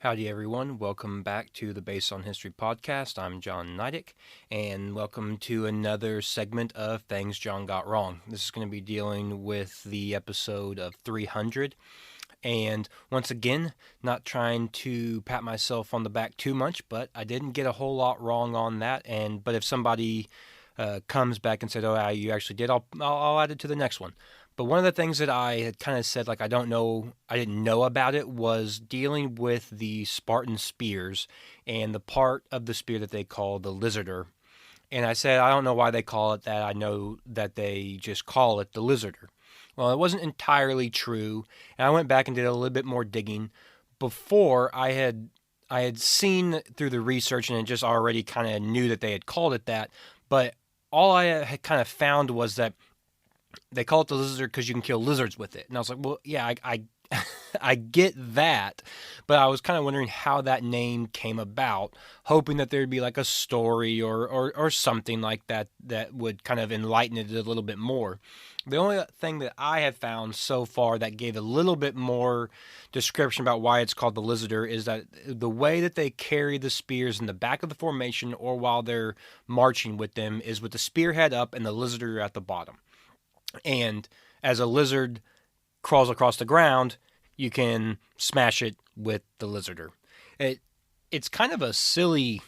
Howdy, everyone. Welcome back to the Based on History podcast. I'm John Nidick, and welcome to another segment of Things John Got Wrong. This is going to be dealing with the episode of 300. And once again, not trying to pat myself on the back too much, but I didn't get a whole lot wrong on that. But if somebody comes back and said, "Oh, you actually did," I'll add it to the next one. But one of the things that I had kind of said, like I didn't know about it, was dealing with the Spartan spears and the part of the spear that they call the lizarder. And I said, I don't know why they call it that. I know that they just call it the lizarder. Well, it wasn't entirely true, and I went back and did a little bit more digging. Before I had seen through the research and just already kind of knew that they had called it that, but all I had kind of found was that they call it the lizard because you can kill lizards with it. And I was like, well, yeah, I get that, but I was kind of wondering how that name came about, hoping that there'd be like a story or something like that that would kind of enlighten it a little bit more. The only thing that I have found so far that gave a little bit more description about why it's called the lizarder is that the way that they carry the spears in the back of the formation or while they're marching with them is with the spearhead up and the lizarder at the bottom. And as a lizard crawls across the ground, you can smash it with the lizarder. It it's kind of a silly,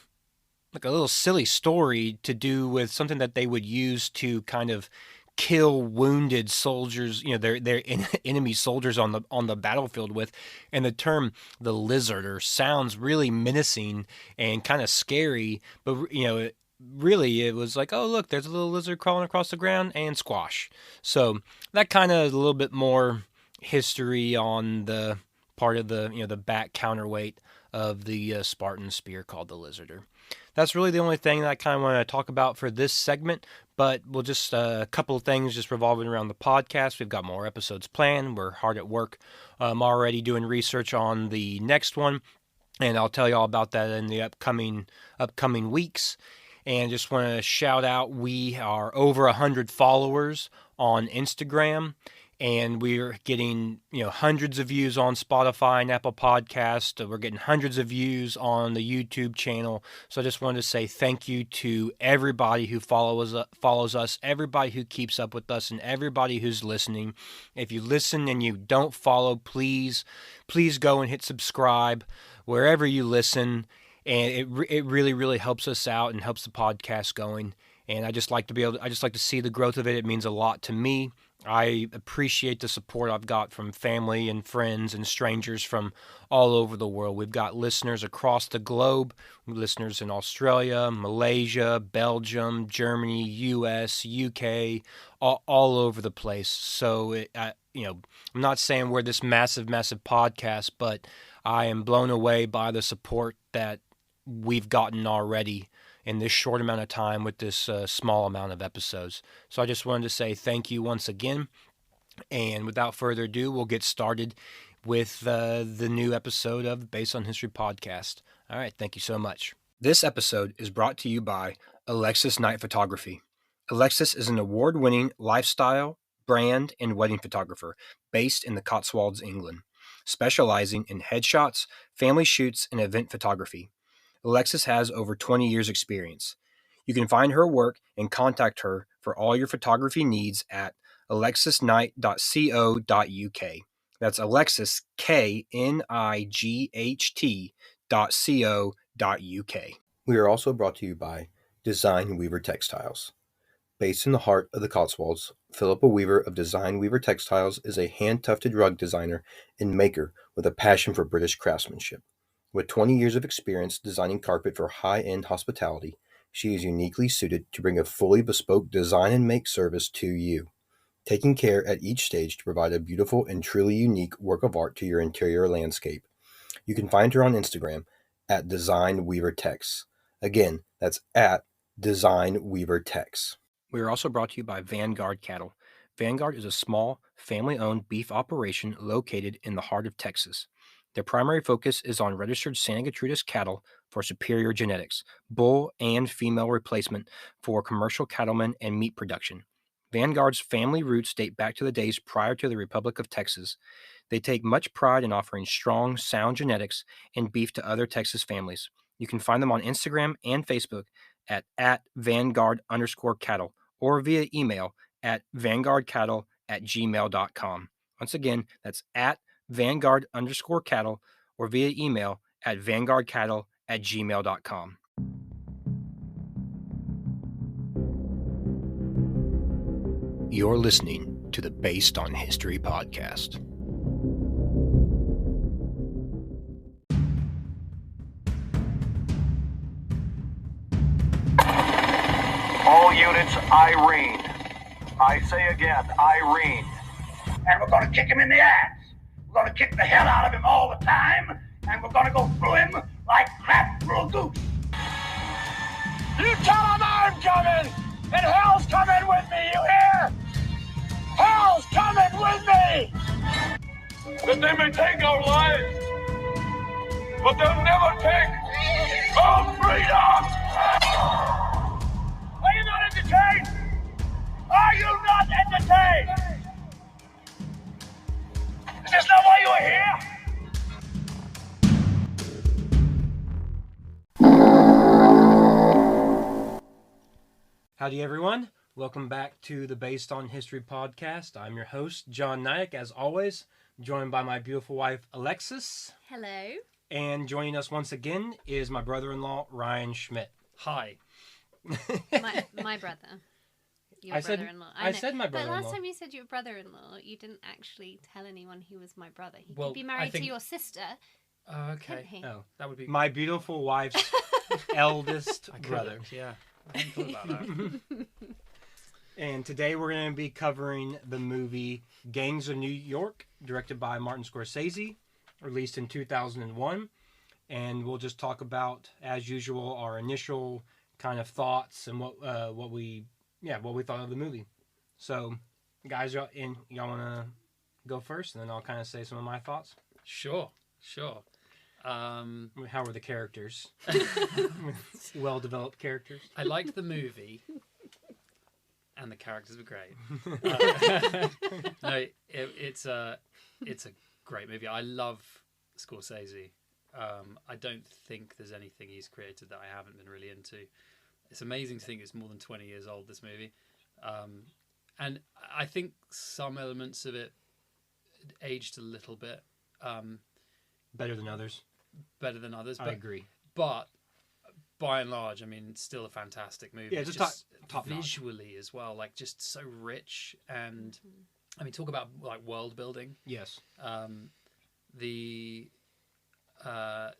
like a little silly story to do with something that they would use to kind of kill wounded soldiers, their enemy soldiers on the battlefield with. And the term the lizarder sounds really menacing and kind of scary, but really it was like, oh look, there's a little lizard crawling across the ground and squash. So that kind of is a little bit more history on the part of the back counterweight of the Spartan spear called the lizarder. That's really the only thing that I kind of want to talk about for this segment, but we'll just a couple of things just revolving around the podcast. We've got more episodes planned. We're hard at work. I'm already doing research on the next one, and I'll tell you all about that in the upcoming weeks. And just want to shout out, we are over 100 followers on Instagram, and we're getting hundreds of views on Spotify and Apple Podcast. We're getting hundreds of views on the YouTube channel. So I just wanted to say thank you to everybody who follows us, everybody who keeps up with us, and everybody who's listening. If you listen and you don't follow, please go and hit subscribe wherever you listen. And it really, really helps us out and helps the podcast going. And I just like to see the growth of it. It means a lot to me. I appreciate the support I've got from family and friends and strangers from all over the world. We've got listeners across the globe, listeners in Australia, Malaysia, Belgium, Germany, US, UK, all over the place. So, I'm not saying we're this massive, massive podcast, but I am blown away by the support that we've gotten already in this short amount of time with this small amount of episodes. So I just wanted to say thank you once again. And without further ado, we'll get started with the new episode of the Based on History podcast. All right, thank you so much. This episode is brought to you by Alexis Night Photography. Alexis is an award-winning lifestyle, brand, and wedding photographer based in the Cotswolds, England, specializing in headshots, family shoots, and event photography. Alexis has over 20 years experience. You can find her work and contact her for all your photography needs at alexisnight.co.uk. That's Alexis, KNIGHT.co.uk. We are also brought to you by Design Weaver Textiles. Based in the heart of the Cotswolds, Philippa Weaver of Design Weaver Textiles is a hand-tufted rug designer and maker with a passion for British craftsmanship. With 20 years of experience designing carpet for high-end hospitality, she is uniquely suited to bring a fully bespoke design and make service to you, taking care at each stage to provide a beautiful and truly unique work of art to your interior landscape. You can find her on Instagram at Design Weaver Tex. Again, that's at Design Weaver Tex. We are also brought to you by Vanguard Cattle. Vanguard is a small, family-owned beef operation located in the heart of Texas. Their primary focus is on registered Santa Gertrudis cattle for superior genetics, bull and female replacement for commercial cattlemen and meat production. Vanguard's family roots date back to the days prior to the Republic of Texas. They take much pride in offering strong, sound genetics and beef to other Texas families. You can find them on Instagram and Facebook at Vanguard_cattle or via email at vanguardcattle@gmail.com. Once again, that's at Vanguard_cattle or via email at vanguardcattle@gmail.com. You're listening to the Based on History podcast. All units, Irene. I say again, Irene. And we're going to kick him in the ass. We're going to kick the hell out of him all the time, and we're going to go through him like crap through a goose. You tell them I'm coming, and hell's coming with me, you hear? Hell's coming with me! That they may take our lives, but they'll never take our freedom! Are you not entertained? Are you not entertained? Is this not why you are here? Howdy, everyone. Welcome back to the Based on History podcast. I'm your host, John Nyack, as always, joined by my beautiful wife, Alexis. Hello. And joining us once again is my brother-in-law, Ryan Schmidt. Hi. My brother. Your I said- brother-in-law. I know. said my But brother-in-law. last time you said your brother-in-law, you didn't actually tell anyone he was my brother. He Well, could be I married think- to your sister, Okay. couldn't he? Oh, That would be my beautiful wife's eldest I could've, brother. Yeah. I hadn't thought about that. And today we're going to be covering the movie Gangs of New York, directed by Martin Scorsese, released in 2001. And we'll just talk about, as usual, our initial kind of thoughts and what we thought of the movie. So, guys, y'all want to go first, and then I'll kind of say some of my thoughts. Sure. How were the characters? Well-developed characters. I liked the movie, and the characters were great. No, it's a great movie. I love Scorsese. I don't think there's anything he's created that I haven't been really into. It's amazing to think it's more than 20 years old, this movie. And I think some elements of it aged a little bit Better than others. better than others. I agree. But by and large, I mean, still a fantastic movie. Yeah, It's just just top notch. visually as well, like just so rich. And I mean, talk about like world building. Yes.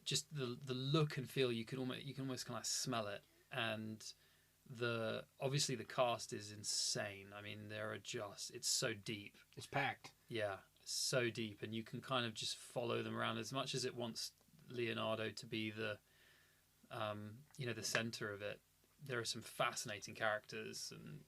Just the look and feel, you can almost kind of smell it. And obviously the cast is insane. I mean, it's so deep. It's packed. Yeah, so deep, and you can kind of just follow them around as much as it wants Leonardo to be the center of it. There are some fascinating characters, and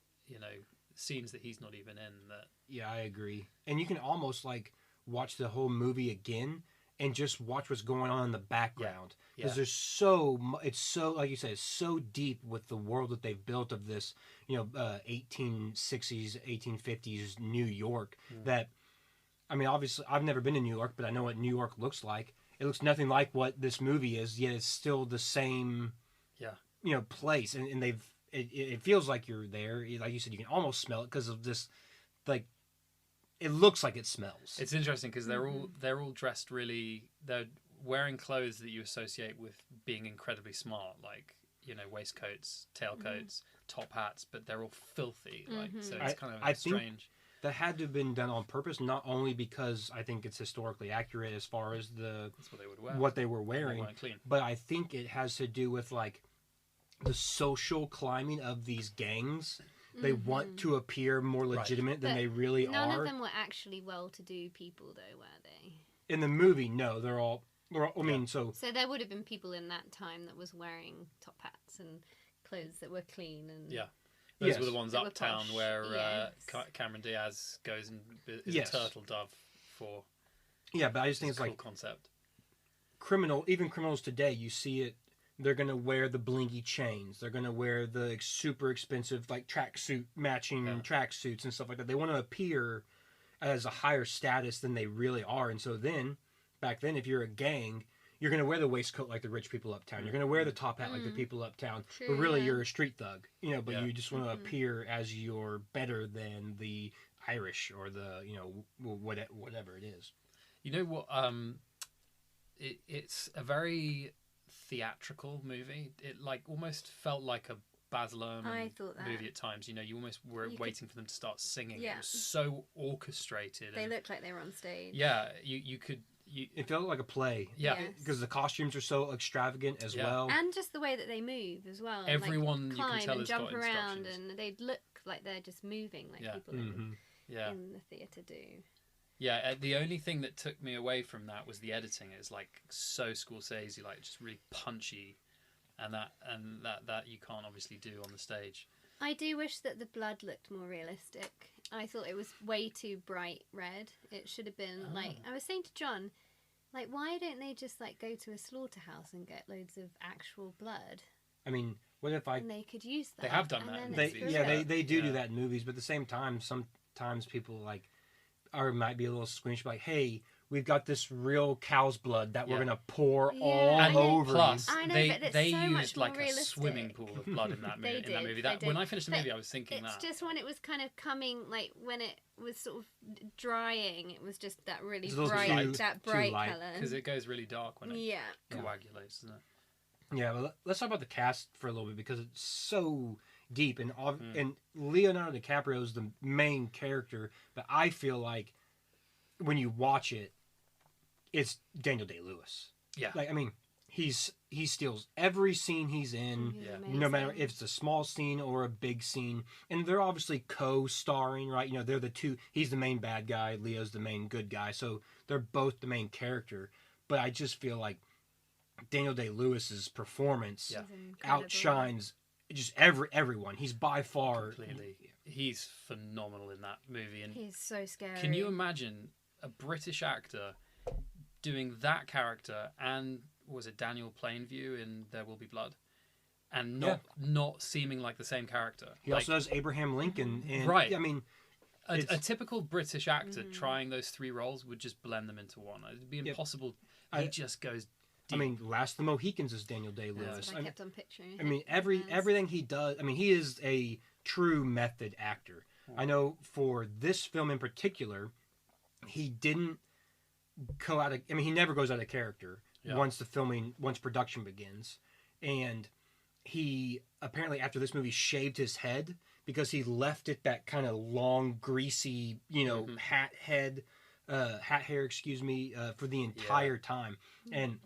scenes that he's not even in. That Yeah, I agree. And you can almost like watch the whole movie again and just watch what's going on in the background, because Yeah. there's it's so, like you said, it's so deep with the world that they've built of this 1860s 1850s New York that, I mean, obviously I've never been to New York, but I know what New York looks like. It looks nothing like what this movie is, yet it's still the same place, and it feels like you're there. Like you said, you can almost smell it because of this, like, it looks like it smells. it's interesting because they're all dressed really. They're wearing clothes that you associate with being incredibly smart, like waistcoats, tailcoats, top hats, but they're all filthy. Like so, it's kind of I think strange. that had to have been done on purpose, not only because I think it's historically accurate as far as That's what they would wear. what they were They wearing, weren't clean. but I think it has to do with like the social climbing of these gangs. They want to appear more legitimate than But they really None are. of them were actually well-to-do people, though, were they? In the movie, no, they're all. I mean, so So there would have been people in that time that was wearing top hats and clothes that were clean and Yeah. Those Yes. were the ones They were uptown posh, where yes. Cameron Diaz goes and is Yes. a turtle dove for. yeah, but I just think It's it's a cool like concept. even criminals today. You see it they're gonna wear the blingy chains. They're gonna wear the super expensive like tracksuit matching tracksuits and stuff like that. They want to appear as a higher status than they really are. And so then, back then, if you're a gang, you're gonna wear the waistcoat like the rich people uptown. You're gonna wear the top hat like the people uptown. True, but really, yeah. you're a street thug. But Yeah. you just want to appear as you're better than the Irish or the whatever it is. You know what? It's a very theatrical movie. It like almost felt like a Baz Luhrmann I thought that. movie at times. You almost were waiting for them to start singing. Yeah. It was so orchestrated. They and, looked like they were on stage. yeah, you could. It felt like a play. Yeah. Yes. Because the costumes are so extravagant as Yeah. well. And just the way that they move as well. and, Everyone, you like, can climb tell, and has jump got around, instructions. and they look like they're just moving like Yeah. people Yeah. in the theatre do. Yeah, the only thing that took me away from that was the editing. It's like so Scorsese, like just really punchy, and that you can't obviously do on the stage. I do wish that the blood looked more realistic. I thought it was way too bright red. It should have been like I was saying to John, like why don't they just like go to a slaughterhouse and get loads of actual blood? I mean, what if And they could use that. They have done and that then in it's movies. great. they do Yeah. that in movies, but at the same time, sometimes people like might be a little squeamish, like, hey, we've got this real cow's blood that we're Yeah. gonna pour Yeah, all I know. over Plus, I know, they but it's they so much used more like a realistic. swimming pool of blood in that They movie. did, That they when did. I finished the But movie, I was thinking It's that. just when it was kind of coming, like when it was sort of drying, it was just that really It's a little bright, too- that too bright light. colour. Because it goes really dark when it Yeah. coagulates, doesn't it? Yeah, but let's talk about the cast for a little bit because it's so deep, and and Leonardo DiCaprio is the main character, but I feel like when you watch it, it's Daniel Day-Lewis. Yeah. Like, I mean, he steals every scene he's in. He's Yeah. No matter amazing. if it's a small scene or a big scene, and they're obviously co-starring, right? They're the two. He's the main bad guy, Leo's the main good guy, so they're both the main character. But I just feel like Daniel Day-Lewis's performance Yeah. He's incredible. outshines just everyone. He's by far Completely. He's phenomenal in that movie. And He's so scary. can you imagine a British actor doing that character and was it Daniel Plainview in There Will Be Blood? And not seeming like the same character. He also does Abraham Lincoln, and Right. I mean, A it's- typical British actor trying those three roles would just blend them into one. It'd be impossible. He just goes deep. I mean, Last of the Mohicans is Daniel That's Day-Lewis. what I kept on picturing. I mean, him. everything he does. I mean, he is a true method actor. I know for this film in particular, he didn't go out of. I mean, he never goes out of character once production begins, and he apparently after this movie shaved his head because he left it that kind of long, greasy, hat hair, for the entire time. And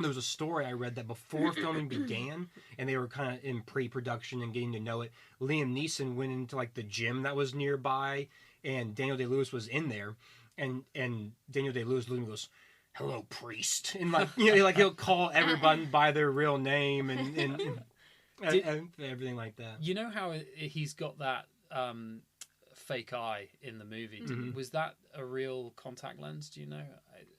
there was a story I read that before filming began, and they were kind of in pre-production and getting to know it, Liam Neeson went into like the gym that was nearby, and Daniel Day-Lewis was in there, and Daniel Day-Lewis literally goes, "Hello, priest," and like like he'll call everyone by their real name and everything like that. You know how he's got that fake eye in the movie? Was that a real contact lens? Do you know?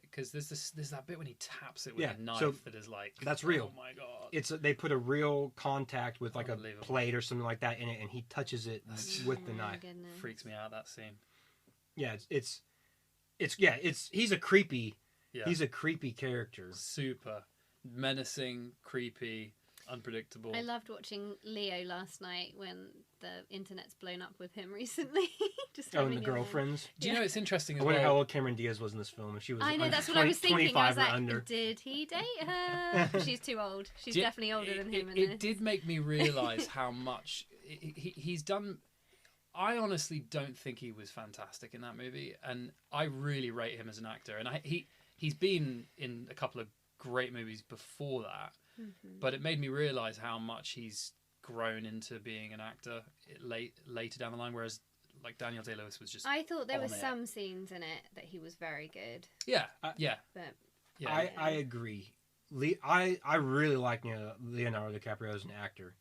Because there's that bit when he taps it with a knife that is like, that's real. Oh my god! They put a real contact with like a Unbelievable. plate or something like that in it, and he touches it with the Oh my knife. goodness. Freaks me out, that scene. Yeah, he's a creepy. Yeah. He's a creepy character. Super menacing, creepy, unpredictable. I loved watching Leo last night when the internet's blown up with him recently. Just Oh, and having the him in. girlfriends. Do you know it's interesting I as wonder how well? old Cameron Diaz was in this film. If she was, I know, under that's what I was thinking. I 25 was like, or under. did he date her? She's too old. She's Do you- definitely older than him in It this. did make me realise how much he's done. I honestly don't think he was fantastic in that movie, and I really rate him as an actor. And he's been in a couple of great movies before that, but it made me realise how much he's grown into being an actor later down the line. Whereas like Daniel Day-Lewis was just I thought there were on it. some scenes in it that he was very good, yeah. but I agree. I really like Leonardo DiCaprio as an actor.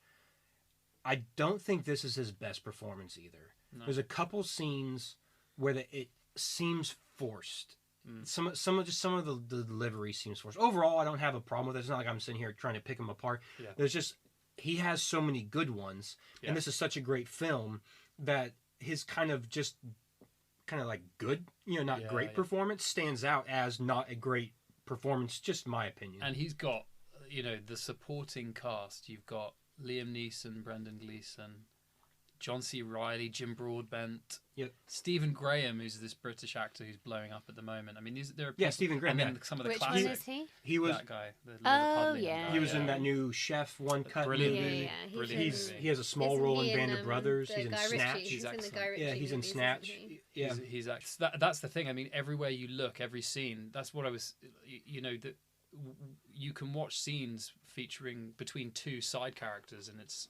I don't think this is his best performance either. No. There's a couple scenes where it seems forced, Some of the delivery seems forced. Overall, I don't have a problem with it. It's not like I'm sitting here trying to pick him apart. Yeah. There's just he has so many good ones, and this is such a great film that his kind of like good, not great performance stands out as not a great performance. Just my opinion. And he's got, the supporting cast. You've got Liam Neeson, Brendan Gleeson, John C. Reilly, Jim Broadbent, Stephen Graham, who's this British actor who's blowing up at the moment. I mean, there are people, Stephen Graham. And then some of the Which classics. one is he? He was that guy. Yeah. He was in that new Chef One Cut Brilliant movie. Yeah. Brilliant. He has a small role in Band of Brothers. He's in Guy Ritchie. Snatch. He's in the Guy Ritchie Yeah, he's in movies, Snatch. isn't he? Yeah, He's that's the thing. I mean, everywhere you look, every scene. That's what I was. That you can watch scenes featuring between two side characters, and it's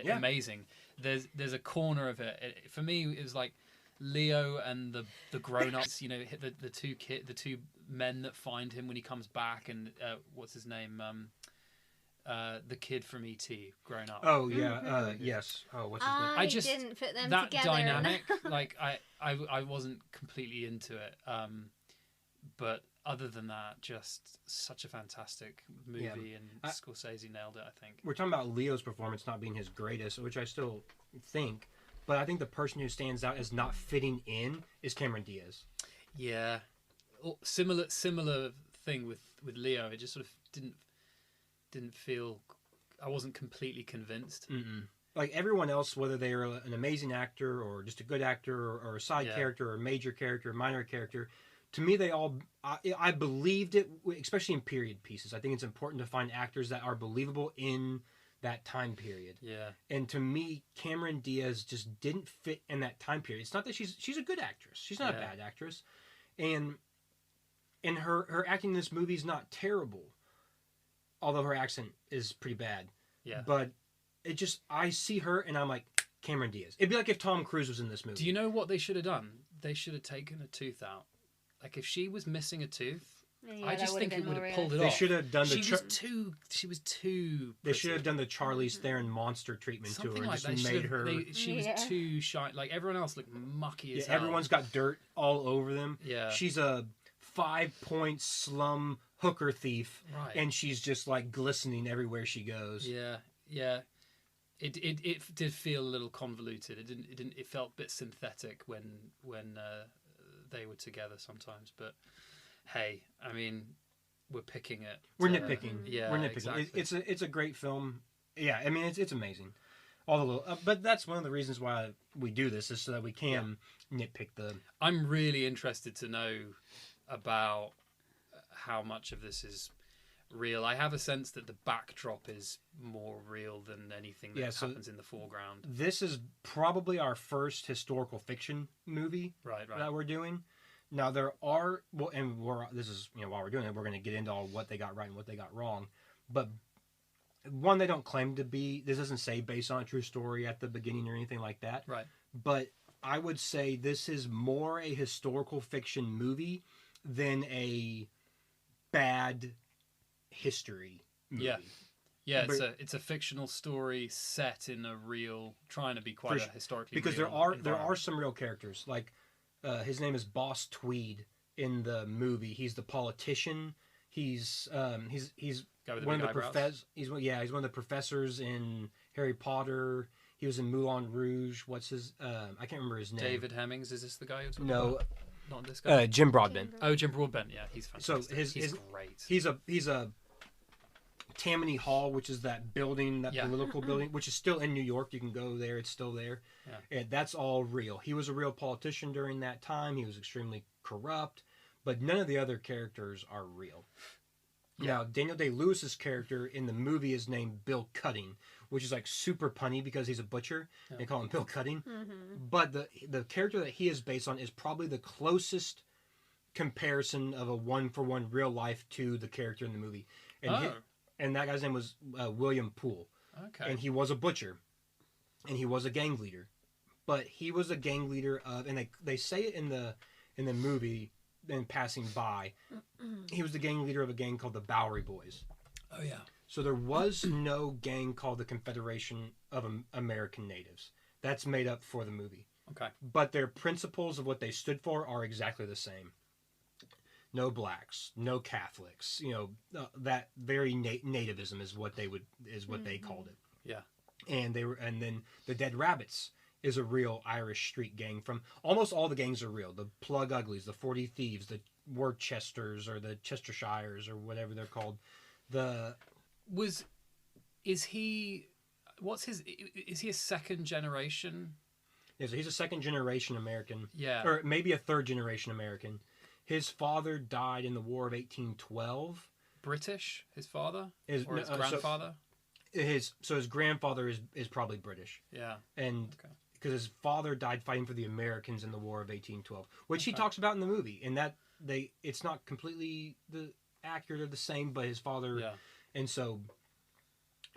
amazing. There's a corner of it. For me, it was like Leo and the grown-ups. The two men that find him when he comes back, and what's his name? The kid from E.T. grown up. Oh yeah, yes. Oh, what's his name? I just didn't put them that together. dynamic. Like I wasn't completely into it, but other than that, just such a fantastic movie, and Scorsese nailed it. I think we're talking about Leo's performance not being his greatest, which I still think, but I think the person who stands out as not fitting in is Cameron Diaz. Yeah, similar thing with Leo. It just sort of didn't feel. I wasn't completely convinced. Mm-mm. Like everyone else, whether they are an amazing actor or just a good actor or a side character or a major character or minor character, to me they all I believed it, especially in period pieces. I think it's important to find actors that are believable in that time period. Yeah. And to me, Cameron Diaz just didn't fit in that time period. It's not that she's a good actress. She's not a bad actress. And her acting in this movie is not terrible. Although her accent is pretty bad. Yeah. But it just, I see her and I'm like, Cameron Diaz. It'd be like if Tom Cruise was in this movie. Do you know what they should have done? They should have taken a tooth out. Like if she was missing a tooth, I just think it would have pulled it off. They should have done She was too. They should have done the Charlize Theron monster treatment to her and like just that. made her. She was too shy. Like everyone else looked mucky as hell. Everyone's got dirt all over them. Yeah. She's a 5-point slum hooker thief, right? And she's just like glistening everywhere she goes. Yeah. It did feel a little convoluted. It felt a bit synthetic when they were together sometimes. But hey, I mean, we're picking it. We're nitpicking. Yeah, we're nitpicking. Exactly. It's a great film. Yeah, I mean it's amazing. All the little, but that's one of the reasons why we do this is so that we can nitpick the. I'm really interested to know about how much of this is real. I have a sense that the backdrop is more real than anything that happens in the foreground. This is probably our first historical fiction movie that we're doing. Now there are while we're doing it, we're going to get into all what they got right and what they got wrong. But one, they don't claim to be. This doesn't say based on a true story at the beginning or anything like that. Right. But I would say this is more a historical fiction movie than a bad history movie. Yeah, it's a fictional story set in a real, trying to be quite a historically because real there are some real characters. Like his name is Boss Tweed in the movie. He's the politician. He's one of the professors. He's one of the professors in Harry Potter. He was in Moulin Rouge. What's his? I can't remember his name. David Hemmings. Is this the guy you're talking about? Not this guy. Jim Broadbent. Oh, Jim Broadbent. Yeah, he's fantastic. So he's great. He's a Tammany Hall, which is that building, political building, which is still in New York. You can go there; it's still there. Yeah. And that's all real. He was a real politician during that time. He was extremely corrupt, but none of the other characters are real. Now, Daniel Day-Lewis's character in the movie is named Bill Cutting, which is like super punny because he's a butcher. They call him Bill Cutting. Mm-hmm. But the character that he is based on is probably the closest comparison of a one-for-one real life to the character in the movie. And that guy's name was William Poole. Okay. And he was a butcher. And he was a gang leader. But he was a gang leader of, and they say it in the movie, in passing by, he was the gang leader of a gang called the Bowery Boys. Oh yeah. So there was no gang called the Confederation of American Natives. That's made up for the movie. Okay. But their principles of what they stood for are exactly the same. no blacks, no Catholics. That very nativism is what they called it. Yeah. And then the Dead Rabbits is a real Irish street gang. From almost all the gangs are real. The Plug Uglies, the 40 Thieves, the Worcesters or the Chestershires or whatever they're called. Is he a second generation? Yeah, so he's a second generation American. Yeah. Or maybe a third generation American. His father died in the War of 1812. British, his father? Or his so- grandfather? His grandfather is probably British. Yeah. And because his father died fighting for the Americans in the War of 1812, which he talks about in the movie. And that it's not completely accurate or the same, but his father. Yeah. And so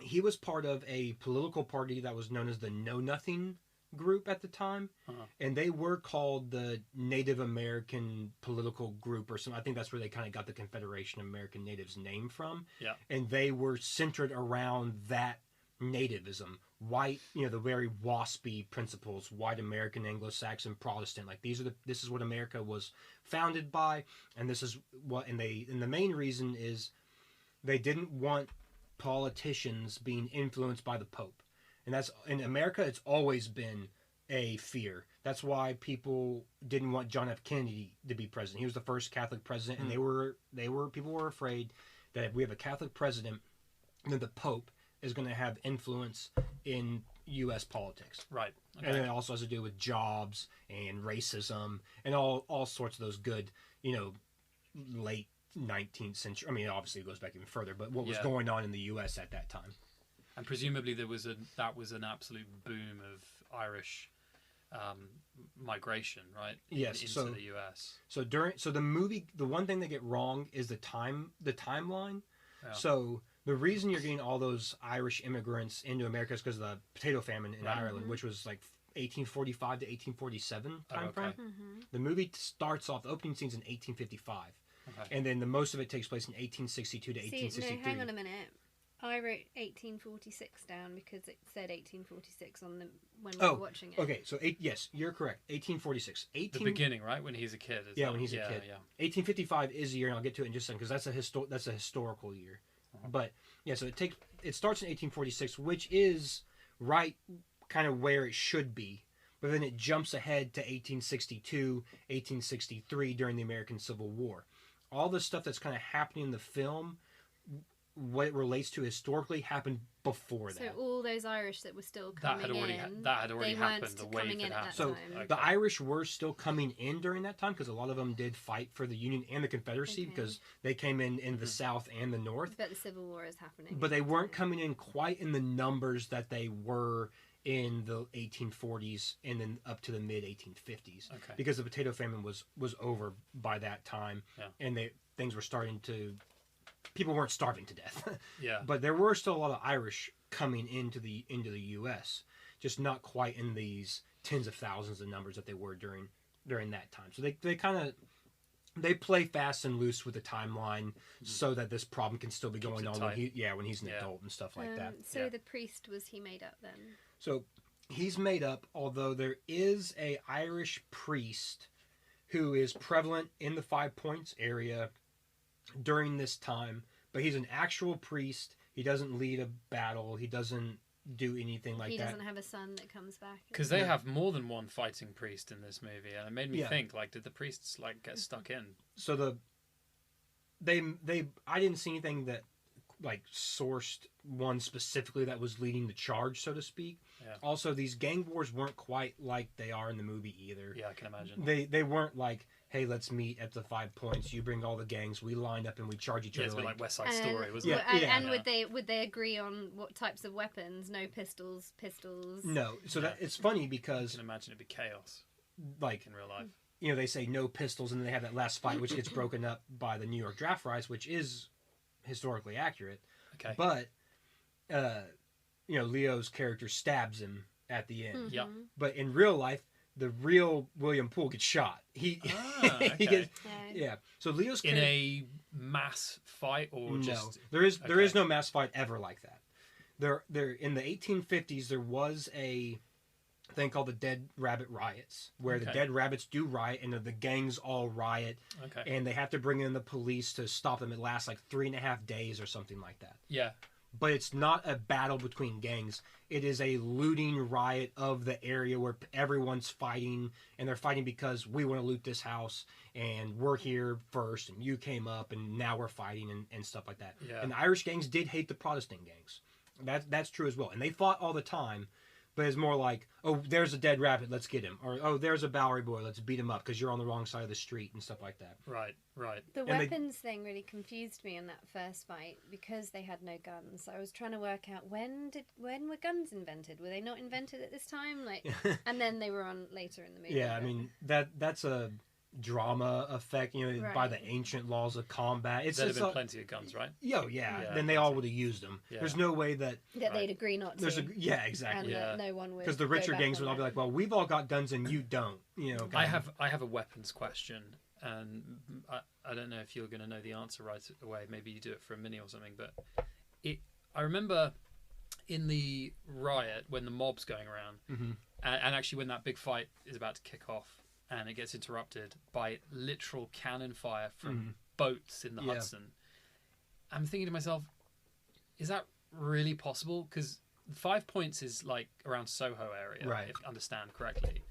he was part of a political party that was known as the Know Nothing group at the time, and they were called the Native American Political Group or something. I think that's where they kind of got the Confederation of American Natives name from. Yeah. And they were centered around that nativism, white, the very waspy principles, white American, Anglo-Saxon, Protestant. Like this is what America was founded by, and this is what, and the main reason is they didn't want politicians being influenced by the Pope. And that's in America. It's always been a fear. That's why people didn't want John F. Kennedy to be president. He was the first Catholic president, and people were afraid that if we have a Catholic president, then the Pope is going to have influence in U.S. politics. Right. Okay. And it also has to do with jobs and racism and all sorts of those good, late 19th century. I mean, obviously it goes back even further, but what was going on in the U.S. at that time. And presumably that was an absolute boom of Irish migration, right? Yes, into the US. So the movie, the one thing they get wrong is the timeline. Yeah. So the reason you're getting all those Irish immigrants into America is because of the potato famine in Ireland, which was like 1845 to 1847 time frame. The movie starts off, the opening scene's in 1855, and then the most of it takes place in 1862 to 1863. No, hang on a minute. I wrote 1846 down because it said 1846 when we were watching it. Okay, so yes, you're correct. 1846. The beginning, right, when he's a kid. When he's a kid. Yeah. 1855 is a year, and I'll get to it in just a second because that's a historical year. But yeah, so it starts in 1846, which is right, kind of where it should be. But then it jumps ahead to 1862, 1863 during the American Civil War. All the stuff that's kind of happening in the film, what it relates to historically, happened before that. So all those Irish that were still coming that had already happened. The wave had happened. So the Irish were still coming in during that time because a lot of them did fight for the Union and the Confederacy because they came in the South and the North. But the Civil War is happening. But they weren't coming in quite in the numbers that they were in the 1840s and then up to the mid 1850s. Because the potato famine was over by that time, and things were starting to. People weren't starving to death. But there were still a lot of Irish coming into the U.S., just not quite in these tens of thousands of numbers that they were during that time. So they kind of they play fast and loose with the timeline so that this problem can still be going on when he's an adult and stuff like that. So the priest, was he made up then? So he's made up, although there is a Irish priest who is prevalent in the 5 Points area during this time, but he's an actual priest. He doesn't lead a battle. He doesn't do anything like that. He doesn't have a son that comes back. Because they have more than one fighting priest in this movie, and it made me think, like, did the priests get stuck in? So I didn't see anything that like sourced one specifically that was leading the charge, so to speak. Yeah. Also, these gang wars weren't quite like they are in the movie either. Yeah, I can imagine. They weren't like, hey, let's meet at the 5 Points. You bring all the gangs. We line up and we charge each other. It's like West Side Story, wasn't it? And would they agree on what types of weapons? No pistols. No. So that it's funny because I can imagine it'd be chaos. Like in real life, they say no pistols, and then they have that last fight, which gets broken up by the New York draft riots, which is historically accurate. Okay. But Leo's character stabs him at the end. Yeah. But in real life, the real William Poole gets shot. He gets So Leo's in a mass fight or just there is no mass fight ever like that. There in the 1850s there was a thing called the Dead Rabbit Riots, where the Okay. Dead Rabbits do riot and the gangs all riot, Okay. and they have to bring in the police to stop them. It lasts like 3.5 days or something like that. Yeah. But it's not a battle between gangs. It is a looting riot of the area where everyone's fighting, and they're fighting because we want to loot this house, and we're here first, and you came up, and now we're fighting, and stuff like that. Yeah. And the Irish gangs did hate the Protestant gangs. That's true as well. And they fought all the time, but it's more like, oh, there's a dead rabbit, let's get him. Or, oh, there's a Bowery boy, let's beat him up because you're on the wrong side of the street and stuff like that. Right. Right. The And they- weapons thing really confused me in that first fight because they had no guns. I was trying to work out when were guns invented? Were they not invented at this time? Like, and then they were on later in the movie. Yeah, I mean, that's a drama effect, by Right. the ancient laws of combat. It's There'd have just been plenty of guns, right? yeah. Yeah, Then they all would have used them. Yeah. There's no way that that Right. they'd agree not to. there's a exactly and Yeah. that no one would. because the go richer back gangs on would all be that. like, well, we've all got guns and you don't. I have a weapons question, and I don't know if you're going to know the answer right away. Maybe you do it for a minute or something. But I remember in the riot when the mob's going around, Mhm. and actually when that big fight is about to kick off, and it gets interrupted by literal cannon fire from boats in the Yeah. Hudson. I'm thinking to myself, is that really possible? Because 5 Points is like around Soho area, Right. if I understand correctly.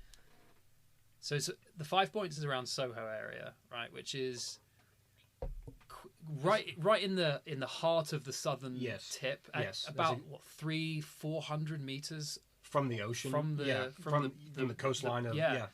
So the 5 Points is around Soho area, right? Which is right in the heart of the southern Yes. tip, at Yes. about 300-400 meters from the ocean, from the from the coastline of yeah.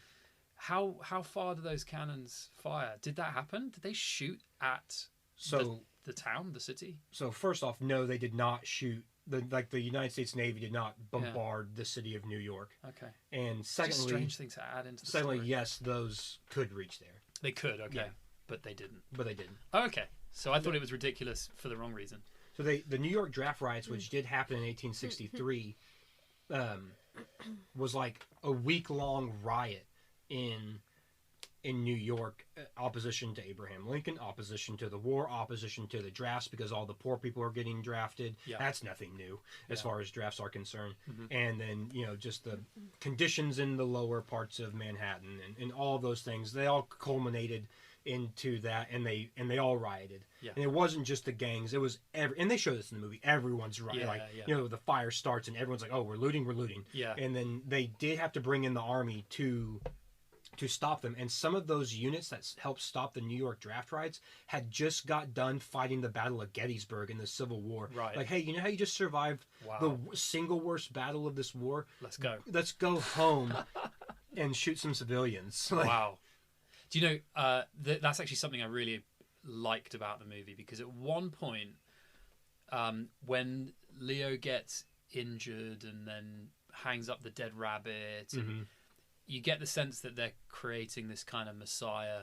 How far do those cannons fire? Did that happen? Did they shoot at So the town, the city? so first off, no, they did not shoot. The United States Navy did not bombard the city of New York. Okay. And Just a secondly, strange thing to add into the secondly, story. yes, those could reach there, They could, okay. Yeah. But they didn't. but they didn't. Oh, okay. So I thought it was ridiculous for the wrong reason. So the New York draft riots, which did happen in 1863, was like a week-long riot in New York, opposition to Abraham Lincoln, opposition to the war, opposition to the drafts because all the poor people are getting drafted. Yeah. That's nothing new as Yeah. far as drafts are concerned. Mhm. And then just the conditions in the lower parts of Manhattan and all those things, they all culminated into that, and they all rioted. Yeah. And it wasn't just the gangs; it was and they show this in the movie. Everyone's rioting. Yeah, yeah. The fire starts and everyone's like, "Oh, we're looting." Yeah. And then they did have to bring in the army to stop them. And some of those units that helped stop the New York draft riots had just got done fighting the Battle of Gettysburg in the Civil War. Right. Like, hey, you know how you just survived Wow. the single worst battle of this war? Let's go. Let's go home and shoot some civilians. Like, Wow. Do you know, that's actually something I really liked about the movie, because at one point, when Leo gets injured and then hangs up the dead rabbit, and you get the sense that they're creating this kind of messiah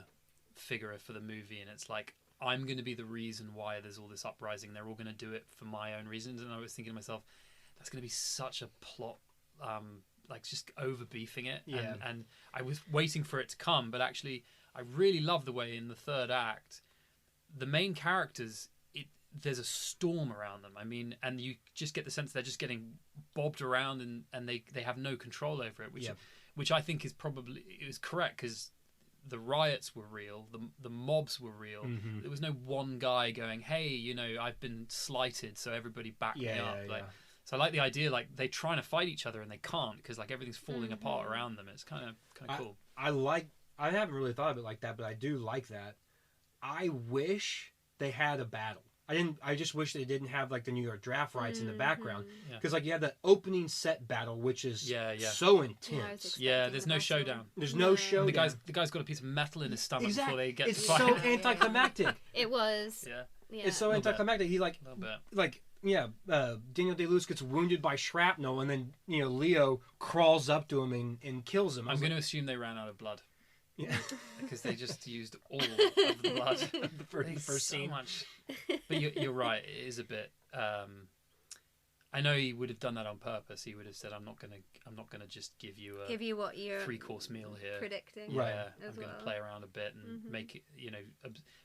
figure for the movie, and it's like, I'm going to be the reason why there's all this uprising. They're all going to do it for my own reasons. And I was thinking to myself, that's going to be such a plot, like just over beefing it. Yeah. And I was waiting for it to come, but actually I really love the way in the third act, the main characters, there's a storm around them. I mean, and you just get the sense they're just getting bobbed around, and they have no control over it, which I think is correct, because the riots were real, the mobs were real. There was no one guy going, hey, I've been slighted, so everybody back me up. So I like the idea, like they're trying to fight each other and they can't, because like everything's falling apart around them. It's kind of cool. I haven't really thought of it like that, but I do like that. I wish they had a battle. I just wish they didn't have like the New York draft riots in the background, because like you have the opening set battle, which is so intense. Yeah, there's no showdown. There's no showdown. The guy's got a piece of metal in his stomach Exactly. before they get It's to fight. so anticlimactic. It was. Yeah. It's so anticlimactic. He A little bit. Daniel Day-Lewis gets wounded by shrapnel, and then Leo crawls up to him and kills him. I'm going to assume they ran out of blood. Yeah. Because they just used all of the blood. the first so scene. much. But you're right. It is a bit. I know he would have done that on purpose. He would have said, "I'm not gonna just give you what you're 3-course meal here. predicting." Yeah, Right. I'm going to play around a bit and make it,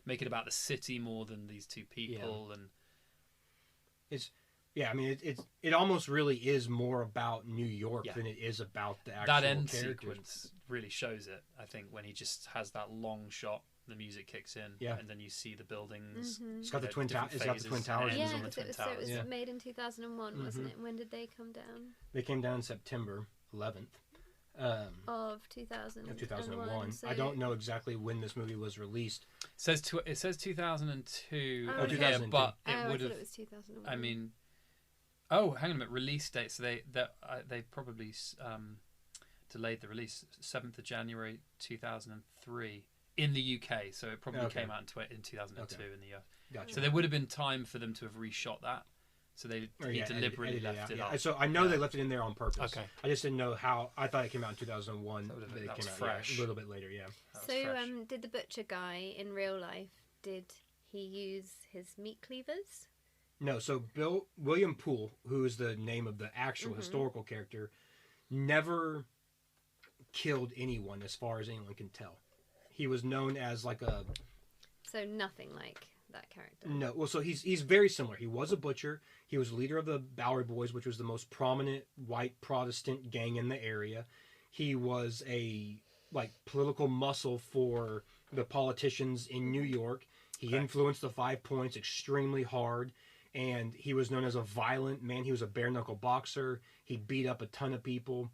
make it about the city more than these two people. And Yeah, I mean, it almost really is more about New York Yeah. than it is about the actual That end characters. sequence really shows it. I think when he just has that long shot, the music kicks in, Yeah. and then you see the buildings. It's got the twin different It's got the phases, Twin and Towers. ends Yeah, on the because Twin it was, Towers. Yeah. made in 2001, wasn't it? When did they come down? They came down September 11th Of 2000. of 2001. I don't know exactly when this movie was released. It says 2002 Oh, on here, 2002. but Oh, it I would thought have. it was 2001. I mean, oh, hang on a minute. Release date. So they probably delayed the release 7th of January 2003 in the UK. So it probably Okay. came out in 2002 in the US. Gotcha. So there would have been time for them to have reshot that. So he deliberately left it up. So I know they left it in there on purpose. Okay. I just didn't know how. I thought it came out in 2001. That would've been- but it that was came out fresh. a little bit later. Yeah. That was So, fresh. did the butcher guy in real life, did he use his meat cleavers? No. So William Poole, who is the name of the actual historical character, never killed anyone, as far as anyone can tell. He was known as like a So nothing like that character. no. Well, so he's very similar. He was a butcher. He was leader of the Bowery Boys, which was the most prominent white Protestant gang in the area. He was a political muscle for the politicians in New York. He influenced the 5 Points extremely hard, and he was known as a violent man. He was a bare knuckle boxer. He beat up a ton of people.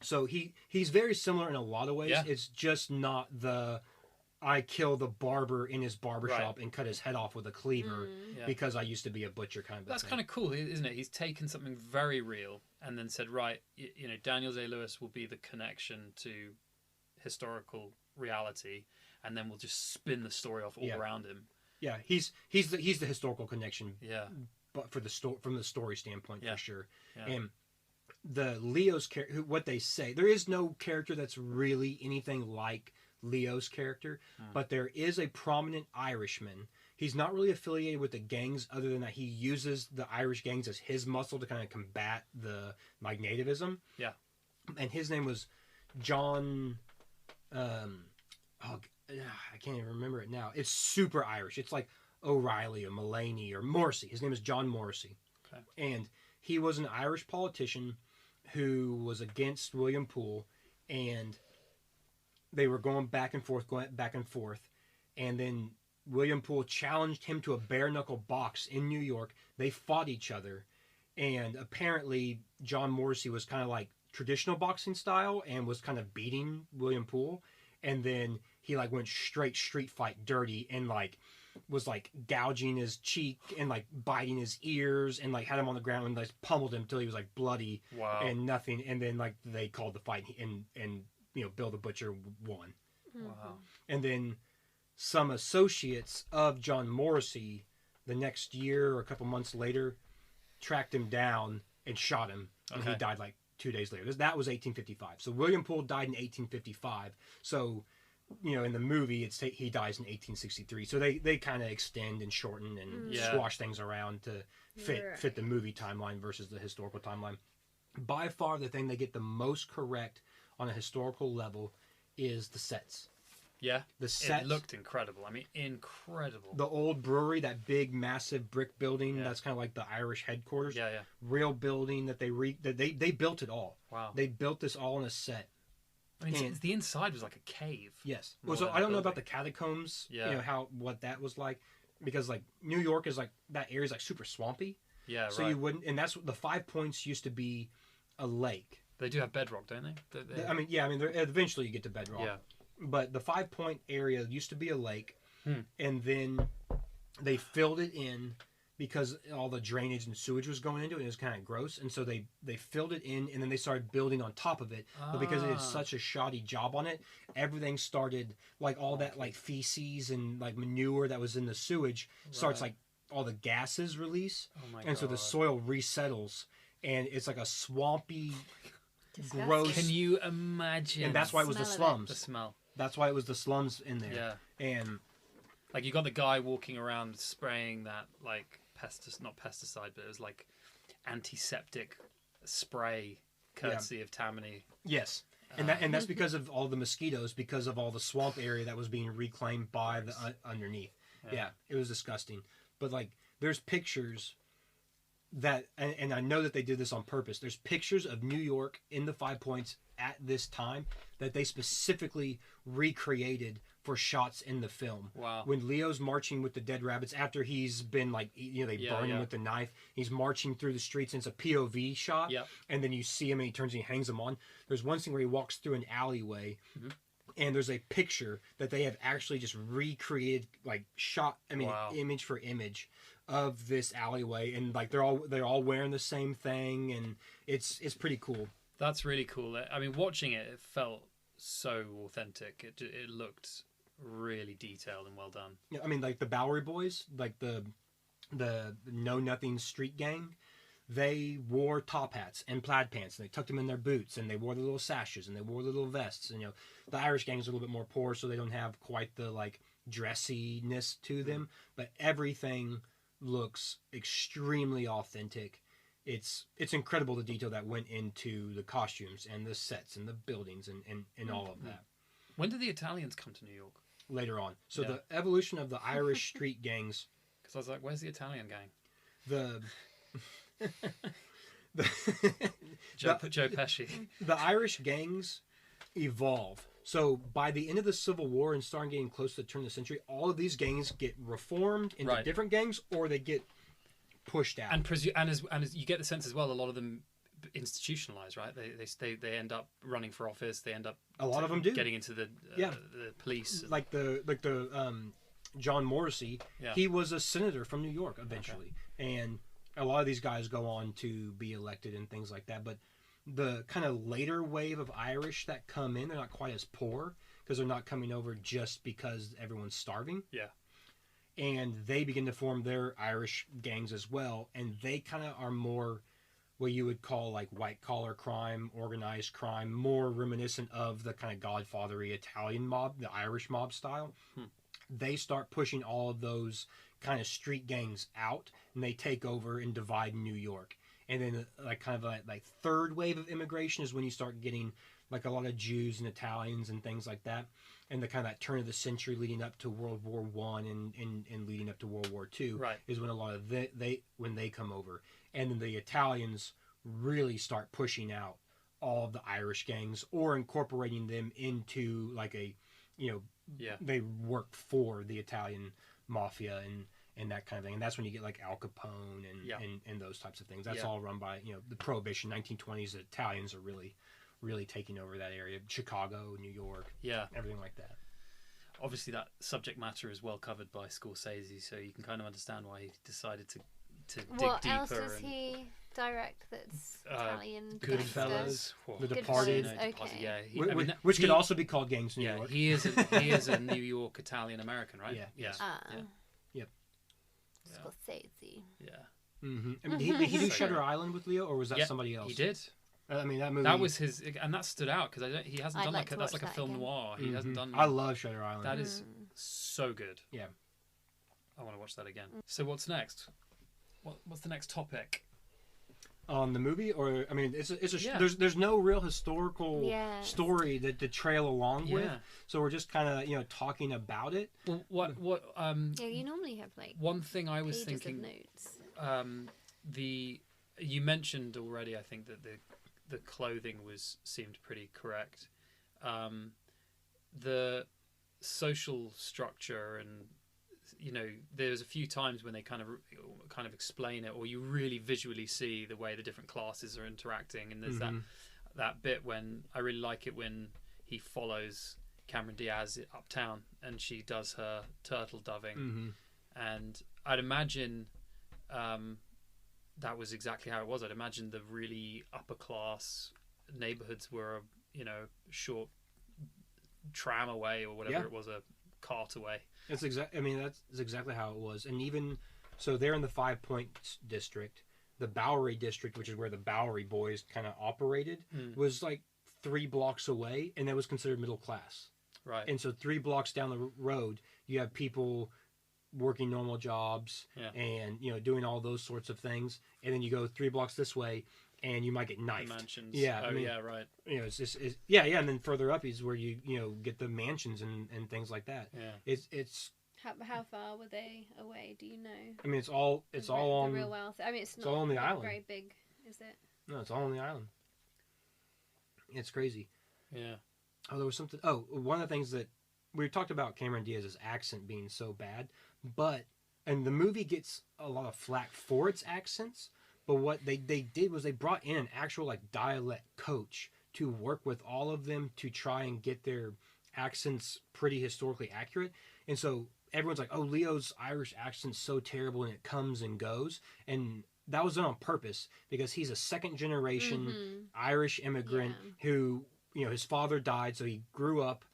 So he's very similar in a lot of ways. Yeah. It's just not the I kill the barber in his barbershop Right. and cut his head off with a cleaver Yeah. because I used to be a butcher kind of That's thing. kind of cool, isn't it? He's taken something very real and then said, right, Daniel Day-Lewis will be the connection to historical reality, and then we'll just spin the story off all Yeah. around him. Yeah, he's the historical connection, Yeah. but for from the story standpoint Yeah. for sure. Yeah. And the Leo's character, what they say, there is no character that's really anything like Leo's character, but there is a prominent Irishman. He's not really affiliated with the gangs, other than that he uses the Irish gangs as his muscle to kind of combat the nativism. Yeah. And his name was John. I can't even remember it now. It's super Irish. It's like O'Reilly or Mulaney or Morrissey. His name is John Morrissey. Okay. And he was an Irish politician who was against William Poole, and they were going back and forth. And then William Poole challenged him to a bare knuckle box in New York. They fought each other, and apparently John Morrissey was kind of like traditional boxing style and was kind of beating William Poole, and then he went straight street fight dirty and was gouging his cheek and biting his ears and had him on the ground and pummeled him until he was bloody. Wow. And nothing, and then they called the fight, and Bill the Butcher won. Wow. And then some associates of John Morrissey the next year or a couple months later tracked him down and shot him, and he Okay. died 2 days later. That was 1855. So William Poole died in 1855. So in the movie he dies in 1863. So they kind of extend and shorten and Yeah. squash things around to fit the movie timeline versus the historical timeline. By far, the thing they get the most correct on a historical level is the sets. Yeah. The sets. It looked incredible. I mean, incredible. The old brewery, that big, massive brick building, Yeah. that's kind of like the Irish headquarters. Yeah, yeah. Real building that they built it all. Wow. They built this all in a set. I mean, and- the inside was like a cave. Yes. More Well, so than I a don't know about the building. catacombs. Yeah. What that was like, because New York is that area is super swampy. Yeah, So right. you wouldn't, and that's what the 5 Points used to be, a lake. They do have bedrock, don't they? Eventually you get to bedrock. Yeah. But the 5 Point area used to be a lake, Hmm. and then they filled it in because all the drainage and sewage was going into it, and it was kind of gross. And so they filled it in, and then they started building on top of it. But because they did such a shoddy job on it, everything started, all that feces and manure that was in the sewage starts Right. all the gases release. Oh my And so the God. soil resettles, and it's a swampy, Disgusting. gross. Can you imagine? And that's why it was the Smell of it. slums. the smell. That's why it was the slums in there. Yeah. And Like you got the guy walking around spraying that not pesticide, but it was antiseptic spray courtesy of Tammany. yes, and that's because of all the mosquitoes, because of all the swamp area that was being reclaimed by the underneath. Yeah. It was disgusting. But there's pictures that, and I know that they did this on purpose. There's pictures of New York in the 5 Points at this time that they specifically recreated for shots in the film. Wow. When Leo's marching with the dead rabbits after he's been like, they burn him with the knife. He's marching through the streets and it's a POV shot. Yep. And then you see him and he turns and he hangs them on. There's one scene where he walks through an alleyway and there's a picture that they have actually just recreated, like shot, image for image of this alleyway. And like they're all wearing the same thing, and it's pretty cool. That's really cool. I mean, watching it, it felt so authentic. It looked really detailed and well done. Yeah, I mean, like the Bowery Boys, like the Know Nothing street gang, they wore top hats and plaid pants, and they tucked them in their boots, and they wore the little sashes, and they wore the little vests. And the Irish gangs are a little bit more poor, so they don't have quite the like dressiness to them, but everything looks extremely authentic. It's incredible the detail that went into the costumes and the sets and the buildings and all of that. When did the Italians come to New York? Later on. So the evolution of the Irish street gangs. Because I was like, where's the Italian gang? Joe Pesci. The Irish gangs evolve. So by the end of the Civil War and starting getting close to the turn of the century, all of these gangs get reformed into different gangs, or they get pushed out. And as you get the sense as well, a lot of them institutionalized, right? They end up running for office. They end up a lot of them do getting into the police. Like the John Morrissey, he was a senator from New York eventually, and a lot of these guys go on to be elected and things like that. But the kind of later wave of Irish that come in, they're not quite as poor because they're not coming over just because everyone's starving. Yeah. And they begin to form their Irish gangs as well, and they kind of are more what you would call like white collar crime, organized crime, more reminiscent of the kind of Godfathery Italian mob, the Irish mob style. They start pushing all of those kind of street gangs out, and they take over and divide New York. And then like kind of like third wave of immigration is when you start getting like a lot of Jews and Italians and things like that. And the kind of that turn of the century leading up to World War I and leading up to World War II is when a lot of when they come over. And then the Italians really start pushing out all of the Irish gangs or incorporating them into like a, they work for the Italian mafia and that kind of thing. And that's when you get like Al Capone and those types of things. That's all run by, the Prohibition, 1920s. The Italians are really taking over that area. Chicago, New York, everything like that. Obviously, that subject matter is well covered by Scorsese, so you can kind of understand why he decided to dig deeper. What else does he direct that's Italian? Goodfellas, The Goodfellas, Departed. Okay. Which could also be called Gangs New York. He is a New York Italian American, right? Yes. Yep. Scorsese. Yeah. Mm-hmm. I mean, did he do Shutter Island with Leo, or was that somebody else? He did. I mean, that movie. That was his, and that stood out because he hasn't done like that's like a film again. Noir. He hasn't done. I love Shutter Island. That is so good. Yeah. I want to watch that again. So what's next? What's the next topic? On the movie, or I mean, there's no real historical story to trail along with, so we're just kind of talking about it. Well, you normally have like one thing I was pages thinking. Of notes. You mentioned already, I think that the clothing seemed pretty correct. The social structure and there's a few times when they kind of explain it, or you really visually see the way the different classes are interacting, and there's that bit when I really like it when he follows Cameron Diaz uptown and she does her turtle doving, and I'd imagine that was exactly how it was. I'd imagine the really upper class neighborhoods were short tram away or whatever it was, a cart away. That's exactly how it was. And even so, they're in the 5 Points district. The Bowery district, which is where the Bowery Boys kind of operated, was like 3 blocks away, and that was considered middle class. Right. And so 3 blocks down the road, you have people working normal jobs and doing all those sorts of things, and then you go 3 blocks this way, and you might get knifed. Mansions. Yeah. Right. It's just and then further up is where you get the mansions and things like that. Yeah. It's How far were they away? Do you know? I mean, it's all The on real wealth. I mean, it's not all on the not island. very big, is it? No, it's all on the island. It's crazy. Yeah. Oh, there was something. Oh, one of the things that we talked about Cameron Diaz's accent being so bad, and the movie gets a lot of flack for its accents. But what they did was they brought in an actual like dialect coach to work with all of them to try and get their accents pretty historically accurate. And so everyone's like, "Oh, Leo's Irish accent's so terrible, and it comes and goes." And that was done on purpose because he's a second generation Irish immigrant who, his father died, so he grew up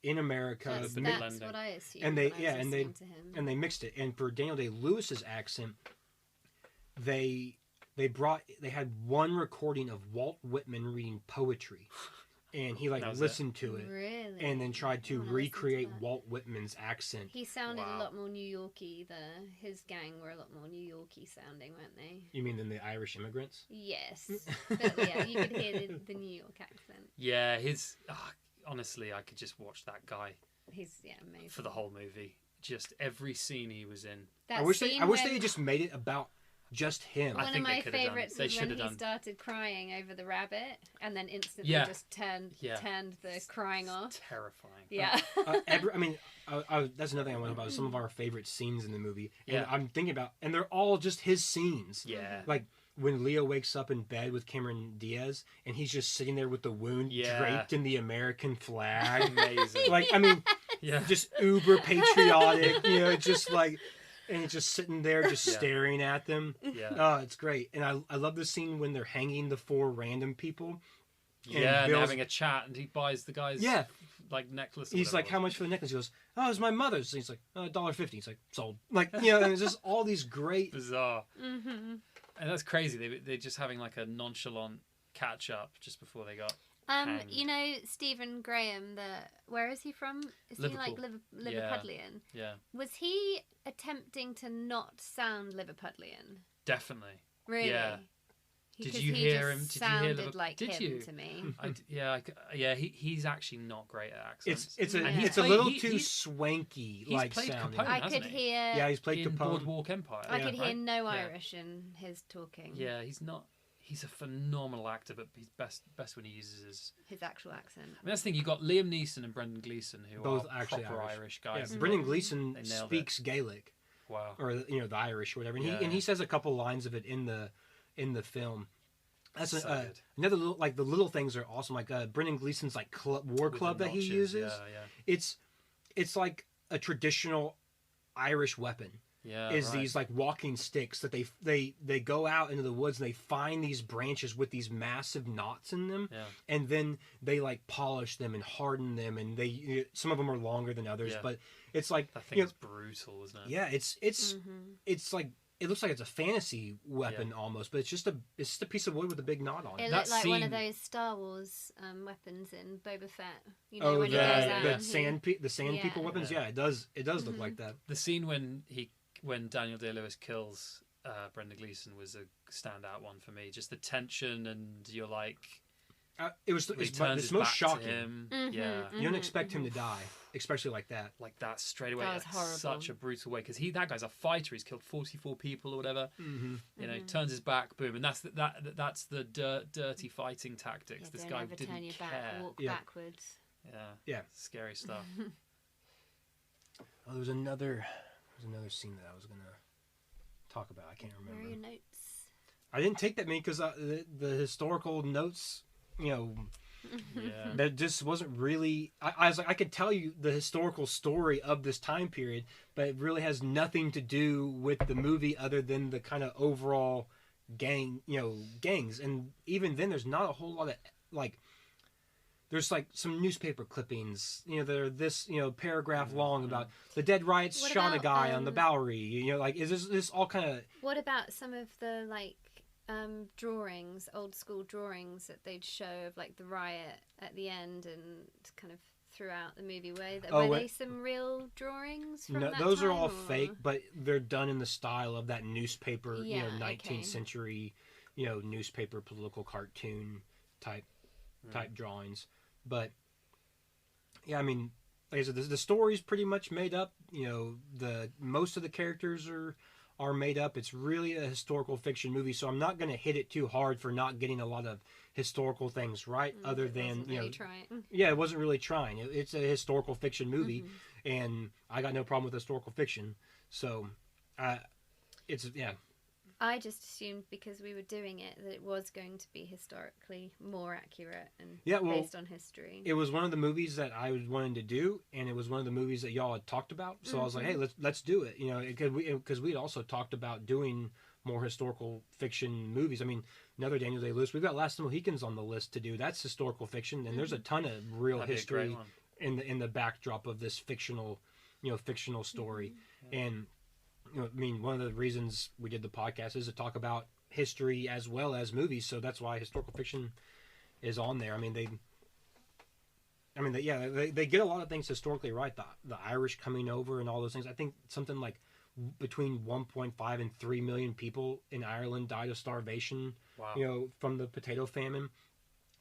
in America. That's what I assumed. And when they mixed it. And for Daniel Day-Lewis's accent, they had one recording of Walt Whitman reading poetry, and he listened to it, really, and then tried to recreate Walt Whitman's accent. He sounded a lot more New Yorky. His gang were a lot more New Yorky sounding, weren't they? You mean than the Irish immigrants? Yes, but yeah, you could hear the New York accent. Yeah, honestly, I could just watch that guy. He's amazing for the whole movie. Just every scene he was in. I wish they had just made it about just him. One of my favourites was when he started crying over the rabbit, and then instantly just turned the crying off. Terrifying. Yeah. That's another thing I want to about some of our favorite scenes in the movie. And I'm thinking about, and they're all just his scenes. Yeah. Like when Leo wakes up in bed with Cameron Diaz, and he's just sitting there with the wound draped in the American flag. Amazing. Just uber patriotic. Just like. And it's just sitting there, just staring at them. Yeah. Oh, it's great. And I love the scene when they're hanging the 4 random people. And having a chat, and he buys the guy's necklace. He's like, "How much for the necklace?" He goes, "Oh, it's my mother's." And he's like, $1.50. He's like, "Sold." And it's just all these great, bizarre. And that's crazy. They're just having like a nonchalant catch up just before they got. Stephen Graham, where is he from? Is Liverpool. he like Liverpudlian? Yeah. Was he attempting to not sound Liverpudlian? Definitely. Really? Yeah. Did you hear him? Did you hear Sounded like him to me. He's actually not great at accents. It's a little too swanky. He's played sounding. Capone, I could hear. Yeah, he's played in Capone. Boardwalk Empire. I could hear no Irish in his talking. Yeah, he's not. He's a phenomenal actor, but he's best when he uses his actual accent. I mean, that's the thing. You got Liam Neeson and Brendan Gleeson, who both are actually proper Irish guys. Yeah, Brendan Gleeson speaks Gaelic. Wow. Or the Irish or whatever, and he says a couple lines of it in the film. That's another little, like the little things are awesome. Like Brendan Gleeson's like war club that he uses. Yeah. It's like a traditional Irish weapon. Yeah, these like walking sticks that they go out into the woods and they find these branches with these massive knots in them, and then they like polish them and harden them, and some of them are longer than others, but it's like I think it's brutal, isn't it? Yeah, it's like it looks like it's a fantasy weapon almost, but it's just a piece of wood with a big knot on it. It looked like one of those Star Wars weapons in Boba Fett. When he goes out the sand people weapons. Yeah, it does look like that. The scene when Daniel Day-Lewis kills Brendan Gleeson was a standout one for me. Just the tension, and you're like, it's most shocking. Yeah, you don't expect him to die, especially like that. Like that straight away. That was horrible. Such a brutal way, because that guy's a fighter. He's killed 44 people or whatever. Turns his back, boom, and that's the dirty fighting tactics. This guy didn't turn your care. back, walk backwards. Yeah, scary stuff. There was another scene that I was gonna talk about. I can't remember. Where are your notes? I didn't take that many because the historical notes, that just wasn't really. I was like, I could tell you the historical story of this time period, but it really has nothing to do with the movie other than the kind of overall gangs. And even then, there's not a whole lot of like. There's like some newspaper clippings, that are this, paragraph long about the dead riots shot a guy on the Bowery. Is this all kind of... What about some of the, drawings, old school drawings that they'd show of, the riot at the end and kind of throughout the movie? Were they some real drawings from that those time, are all fake, but they're done in the style of that newspaper, 19th century, newspaper political cartoon type drawings. But yeah, I mean, like I said, the story's pretty much made up. You know, the most of the characters are made up. It's really a historical fiction movie, so I'm not going to hit it too hard for not getting a lot of historical things right. Other It than wasn't you know, really trying. yeah, it wasn't really trying. It's a historical fiction movie, and I got no problem with historical fiction. So, it's yeah. I just assumed because we were doing it that it was going to be historically more accurate and based on history. It was one of the movies that I was wanting to do, and it was one of the movies that y'all had talked about. So I was like, hey, let's do it. You know, because we had also talked about doing more historical fiction movies. I mean, another Daniel Day-Lewis. We've got Last of the Mohicans on the list to do. That's historical fiction, and there's a ton of real history in the backdrop of this fictional story. And you know, I mean, one of the reasons we did the podcast is to talk about history as well as movies. So that's why historical fiction is on there. I mean, they get a lot of things historically right. The Irish coming over and all those things. I think something like between 1.5 and 3 million people in Ireland died of starvation. Wow. You know, from the potato famine.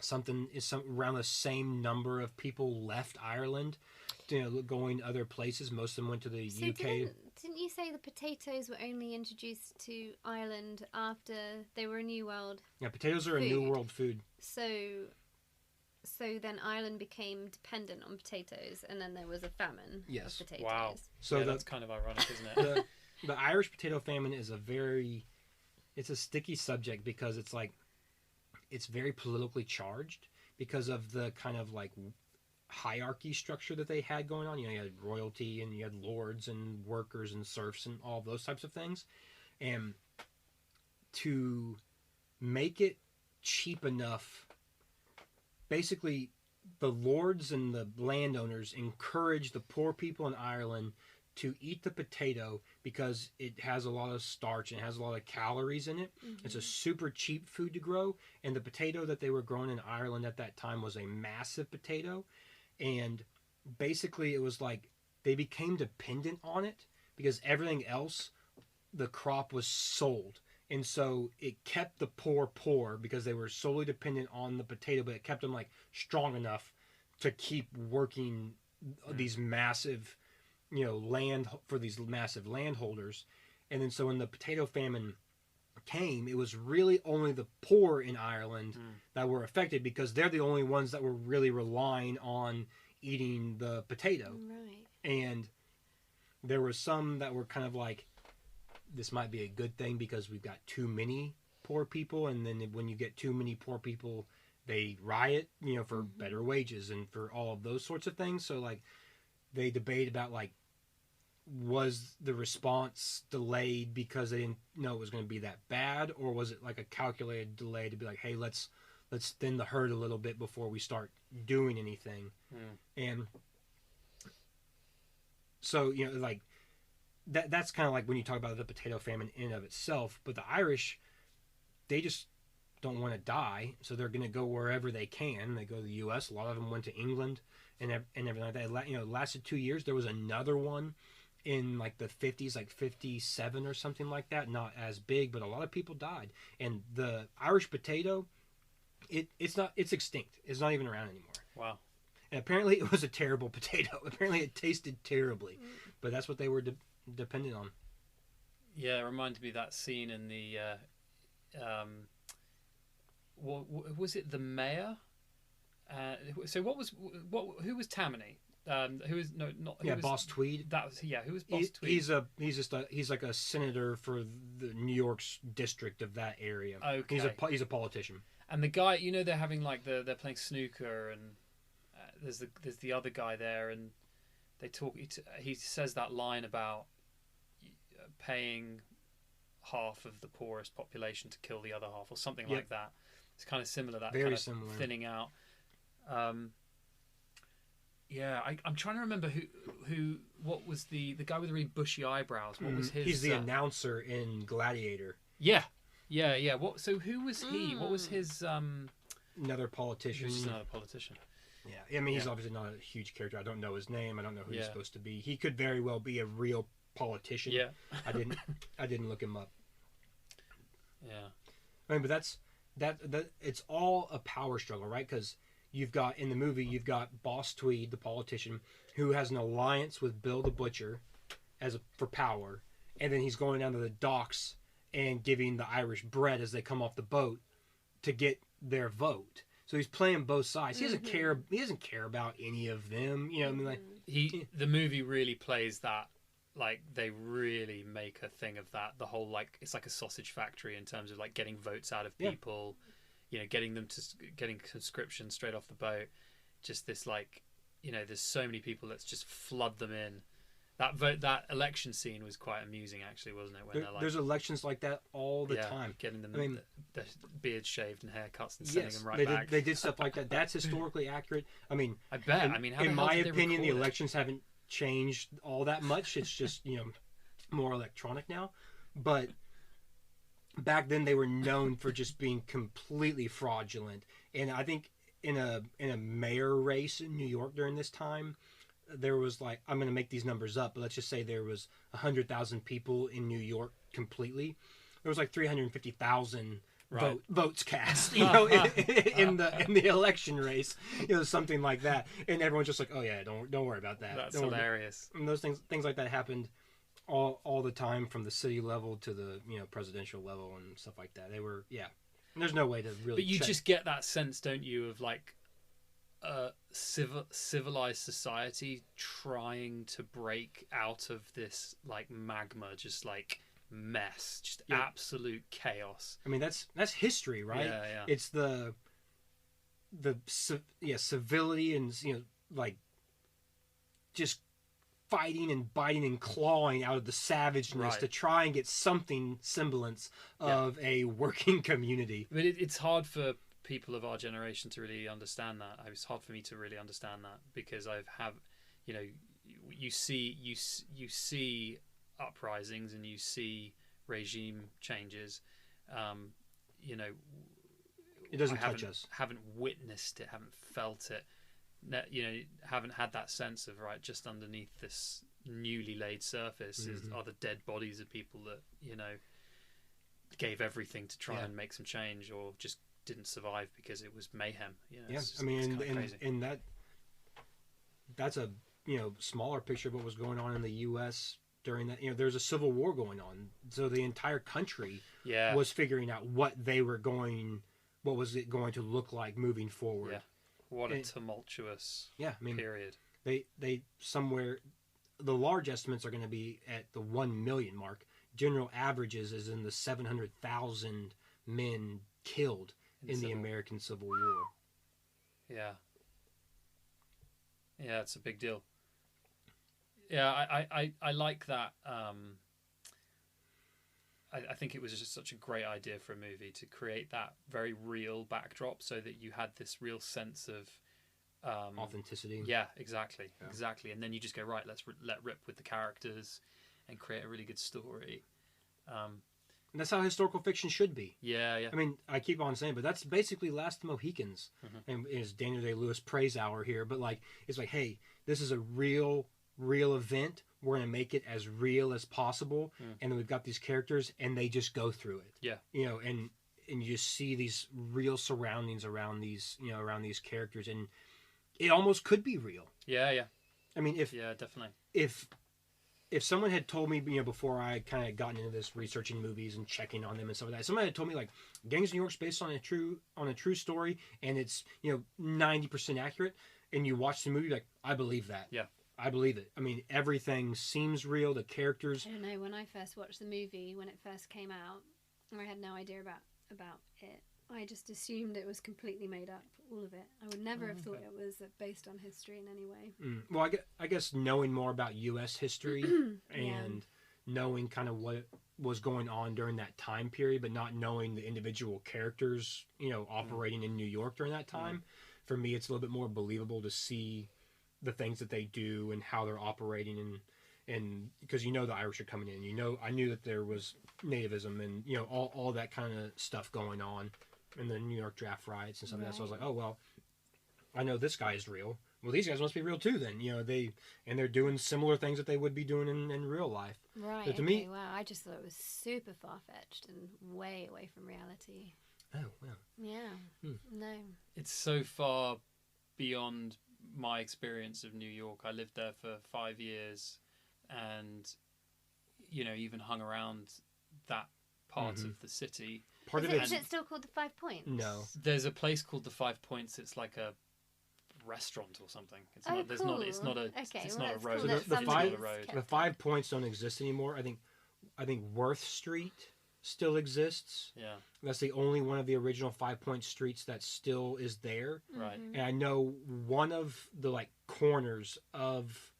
Something around the same number of people left Ireland, you know, going other places. Most of them went to the UK. Didn't you say the potatoes were only introduced to Ireland after they were a New World? Yeah, potatoes are a New World food. So then Ireland became dependent on potatoes, and then there was a famine of potatoes. Wow. So that's kind of ironic, isn't it? The Irish potato famine is it's a sticky subject because it's like, it's very politically charged because of the kind of like hierarchy structure that they had going on. You know, you had royalty and you had lords and workers and serfs and all those types of things. And to make it cheap enough, basically the lords and the landowners encouraged the poor people in Ireland to eat the potato because it has a lot of starch and it has a lot of calories in it. It's a super cheap food to grow, and the potato that they were growing in Ireland at that time was a massive potato, and basically it was like they became dependent on it because everything else, the crop was sold, and so it kept the poor because they were solely dependent on the potato, but it kept them like strong enough to keep working these massive, you know, land for these massive landholders. And then so when the potato famine came, it was really only the poor in Ireland that were affected because they're the only ones that were really relying on eating the potato. Right. And there were some that were kind of like, this might be a good thing because we've got too many poor people, and then when you get too many poor people, they riot, you know, for better wages and for all of those sorts of things. So like they debate about like, was the response delayed because they didn't know it was going to be that bad, or was it like a calculated delay to be like, hey, let's thin the herd a little bit before we start doing anything. And so, you know, like that's kind of like when you talk about the potato famine in and of itself. But the Irish, they just don't want to die, so they're going to go wherever they can. They go to the U.S. A lot of them went to England and everything like that. You know, it lasted 2 years. There was another one in like the 50s, like 57 or something like that. Not as big, but a lot of people died. And the Irish potato, it's extinct. It's not even around anymore. Wow. And apparently it was a terrible potato. Apparently it tasted terribly, but that's what they were dependent on. Yeah, it reminded me of that scene in the what was it, the mayor? So who was Tammany? Who was Boss Tweed. That was who was Boss Tweed? He's like a senator for the New York's district of that area. Okay. He's a politician. And the guy, you know, they're having like they're playing snooker, and there's the other guy there, and they talk. He says that line about paying half of the poorest population to kill the other half, or something like that. It's kind of similar. That very kind of similar. Thinning out. Yeah, I'm trying to remember what was the guy with the really bushy eyebrows? What was his? He's the announcer in Gladiator. Yeah. What? So who was he? What was his? Another politician. He was just another politician. Yeah, I mean, he's obviously not a huge character. I don't know his name. I don't know who he's supposed to be. He could very well be a real politician. Yeah. I didn't look him up. Yeah. I mean, but that it's all a power struggle, right? Because you've got in the movie, you've got Boss Tweed, the politician, who has an alliance with Bill the Butcher for power, and then he's going down to the docks and giving the Irish bread as they come off the boat to get their vote. So he's playing both sides. He doesn't care. He doesn't care about any of them. You know, I mean, like the movie really plays that. Like they really make a thing of that. The whole like it's like a sausage factory in terms of like getting votes out of people. You know, getting them to getting conscription straight off the boat. Just this like, you know, there's so many people that just flood them in. That election scene was quite amusing, actually, wasn't it? When there's elections like that all the time. Getting them the beards shaved and haircuts and sending them back. They did stuff like that. That's historically accurate. I mean, I bet. In my opinion, the elections haven't changed all that much. It's just more electronic now. But back then, they were known for just being completely fraudulent. And I think in a mayor race in New York during this time, there was like, I'm going to make these numbers up, but let's just say there was 100,000 people in New York completely. There was like 350,000 votes cast, in the election race, something like that. And everyone's just like, oh yeah, don't worry about that. That's hilarious. And those things like that happened all the time, from the city level to the presidential level and stuff like that. They were And there's no way to really. But you just get that sense, don't you, of like civilized society trying to break out of this like magma, just like mess, just absolute chaos. I mean, that's history, right? Yeah. It's the civility and like just fighting and biting and clawing out of the savageness to try and get something semblance of a working community. But it's hard for people of our generation to really understand that. It's hard for me to really understand that, because you see uprisings and you see regime changes. It doesn't touch us. Haven't witnessed it, haven't felt it. Haven't had that sense of just underneath this newly laid surface are the dead bodies of people that gave everything to try and make some change, or just didn't survive because it was mayhem. And that's a smaller picture of what was going on in the U.S. during that. There's a civil war going on, so the entire country was figuring out what was it going to look like moving forward. Yeah. What a tumultuous period. They somewhere, the large estimates are going to be at the 1 million mark. General averages is in the 700,000 men killed in the American Civil War. Yeah, it's a big deal. Yeah, I like that. I think it was just such a great idea for a movie to create that very real backdrop, so that you had this real sense of authenticity. Yeah, exactly. And then you just go, right, let's let rip with the characters and create a really good story. And that's how historical fiction should be. Yeah. I mean, I keep on saying, but that's basically Last Mohicans. And it's Daniel Day-Lewis praise hour here, but it's like, hey, this is a real event. We're going to make it as real as possible. And then we've got these characters, and they just go through it. Yeah. And you just see these real surroundings around these characters, and it almost could be real. Yeah. I mean, definitely. If someone had told me, before I kind of gotten into this, researching movies and checking on them and stuff like that, somebody had told me like Gangs of New York's based on a true story, and it's 90% accurate, and you watch the movie, like, I believe that. Yeah. I believe it. I mean, everything seems real. The characters. I don't know. When I first watched the movie, when it first came out, I had no idea about it. I just assumed it was completely made up, all of it. I would never have thought it was based on history in any way. Well, I guess knowing more about U.S. history and knowing kind of what was going on during that time period, but not knowing the individual characters, operating in New York during that time, for me, it's a little bit more believable to see the things that they do and how they're operating, and because the Irish are coming in, I knew that there was nativism and all that kind of stuff going on in the New York draft riots and stuff like that. So I was like, oh well, I know this guy is real. Well, these guys must be real too. Then they're doing similar things that they would be doing in real life. Right. So to me, wow, I just thought it was super far fetched and way away from reality. Oh well. Yeah. No. It's so far beyond my experience of New York. I lived there for 5 years, and even hung around that part of the city. Part of Is it still called the 5 Points? No. There's a place called the 5 Points. It's like a restaurant or something. It's Oh, not. There's cool. not. It's not a. Okay, it's well, not a that's road. cool So that the somebody's five- road. kept The it. 5 Points don't exist anymore. I think Worth Street still exists. Yeah. That's the only one of the original 5 Point streets that still is there. Right. And I know one of the like corners of,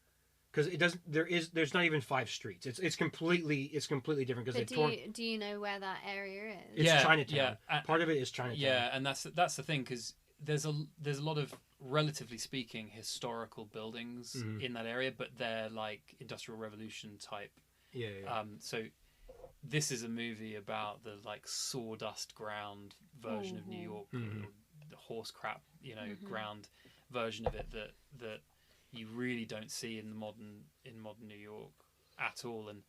because it doesn't. There's not even 5 streets. It's completely different because But they torn. do you know where that area is? It's Yeah, Chinatown. yeah. Part of it is Chinatown. Yeah, and that's the thing, because there's a lot of, relatively speaking, historical buildings in that area, but they're like Industrial Revolution type. Yeah. So this is a movie about the like sawdust ground version of New York, the horse crap, ground version of it that you really don't see in modern New York at all. And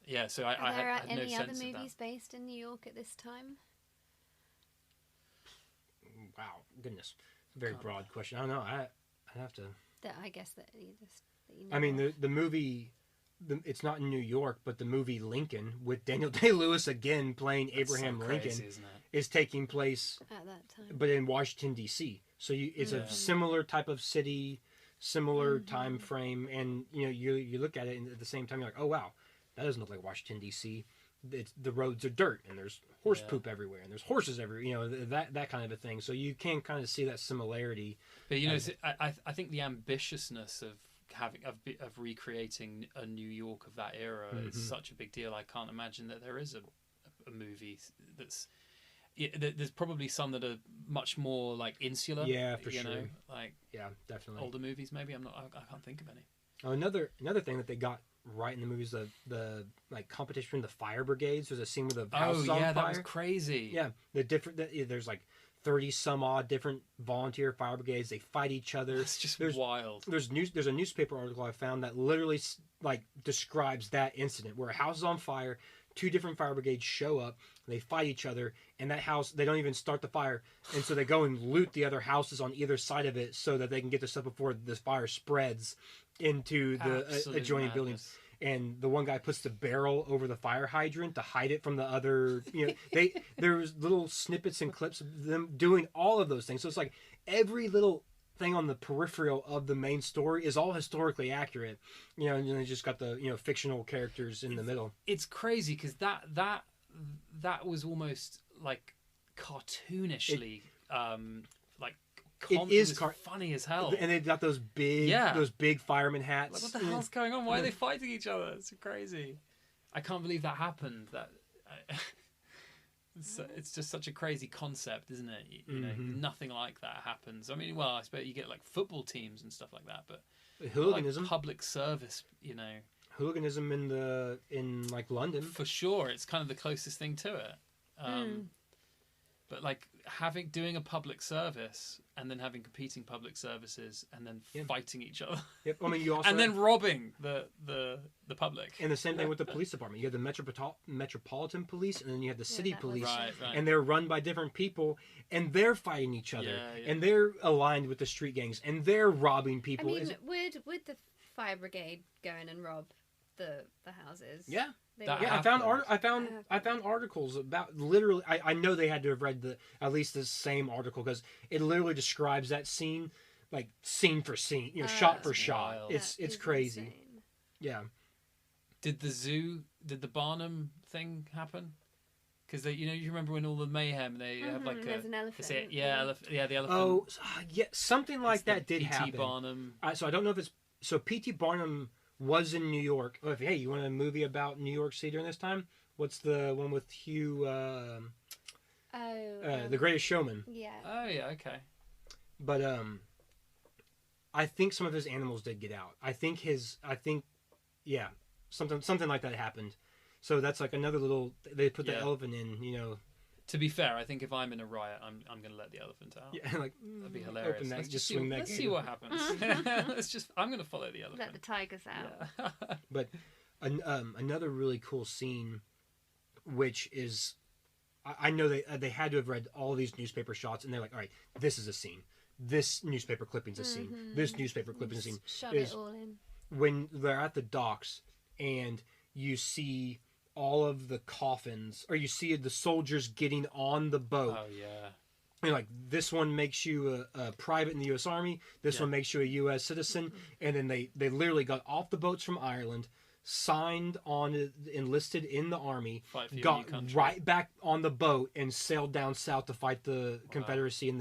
yeah, so I Are there had no any other sense of movies that. based in New York at this time? Wow, goodness, very Can't- broad question. I don't know. I have to. That I guess that you just. That you know I mean, of. the movie. It's not in New York, but the movie Lincoln with Daniel Day-Lewis again playing That's so Abraham crazy, Lincoln isn't it? is taking place, At that time. but in Washington D.C. So it's a similar type of city, similar time frame, and you look at it and at the same time you're like, oh wow, that doesn't look like Washington D.C. The roads are dirt and there's horse poop everywhere and there's horses everywhere. That kind of a thing. So you can kind of see that similarity. But I think the ambitiousness of recreating a New York of that era is such a big deal. I can't imagine that there is a movie that's. There's probably some that are much more like insular. Yeah, for sure. Like Yeah, definitely. older movies. Maybe I can't think of any. Oh, another thing that they got right in the movie is the like competition between the fire brigades. There's a scene where the house is on fire. That was crazy. Yeah, there's like 30 some odd different volunteer fire brigades. They fight each other. It's just wild. There's a newspaper article I found that literally like describes that incident where a house is on fire. 2 different fire brigades show up, they fight each other, and that house, they don't even start the fire, and so they go and loot the other houses on either side of it so that they can get the stuff before the fire spreads into the adjoining buildings. And the one guy puts the barrel over the fire hydrant to hide it from the other. There's little snippets and clips of them doing all of those things. So it's like every little thing on the peripheral of the main story is all historically accurate. And they just got the fictional characters in the middle. It's crazy because that was almost like cartoonishly like. It is funny as hell, and they've got those big fireman hats. Like, what the hell's going on? Why are they fighting each other? It's crazy. I can't believe that happened. It's just such a crazy concept, isn't it? Nothing like that happens. I mean, well, I suppose you get like football teams and stuff like that, but hooliganism, like public service, hooliganism in like London for sure. It's kind of the closest thing to it. But like doing a public service and then having competing public services and then fighting each other. Yep. I mean, you also and then robbing the public. And the same thing with the police department. You have the metropolitan police, and then you have the city police, right. And they're run by different people, and they're fighting each other, and they're aligned with the street gangs, and they're robbing people. I mean, would the fire brigade go in and rob the houses? Yeah. That I found articles about literally. I know they had to have read at least the same article because it literally describes that scene, like scene for scene, shot for shot. Wild. It's crazy. Insane. Yeah. Did the Barnum thing happen? Because you remember when all the mayhem they have like there's an elephant. the elephant. Oh, yeah, something like that did P.T. happen. Barnum. So I don't know if it's so. P.T. Barnum was in New York. Oh, hey, you want a movie about New York City during this time? What's the one with Hugh? The Greatest Showman. Yeah. Oh yeah, okay. But I think some of his animals did get out. I think something like that happened. So that's like another little. They put the elephant in. To be fair, I think if I'm in a riot, I'm going to let the elephant out. Yeah, like That'd be hilarious. Open that, Let's just see, swing that. let's gate. see what happens. I'm going to follow the elephant. Let the tigers out. Yeah. But another really cool scene, which is, I know they had to have read all of these newspaper shots, and they're like, all right, this is a scene. this newspaper clipping's a scene. This newspaper clipping's a scene. Shove Is it all in. when they're at the docks and you see all of the coffins, or you see the soldiers getting on the boat. Oh yeah. And like, this one makes you a private in the U.S. Army. This one makes you a U.S. citizen. And then they literally got off the boats from Ireland, signed on, enlisted in the army, Fight for your got new country. right back on the boat and sailed down south to fight the Confederacy and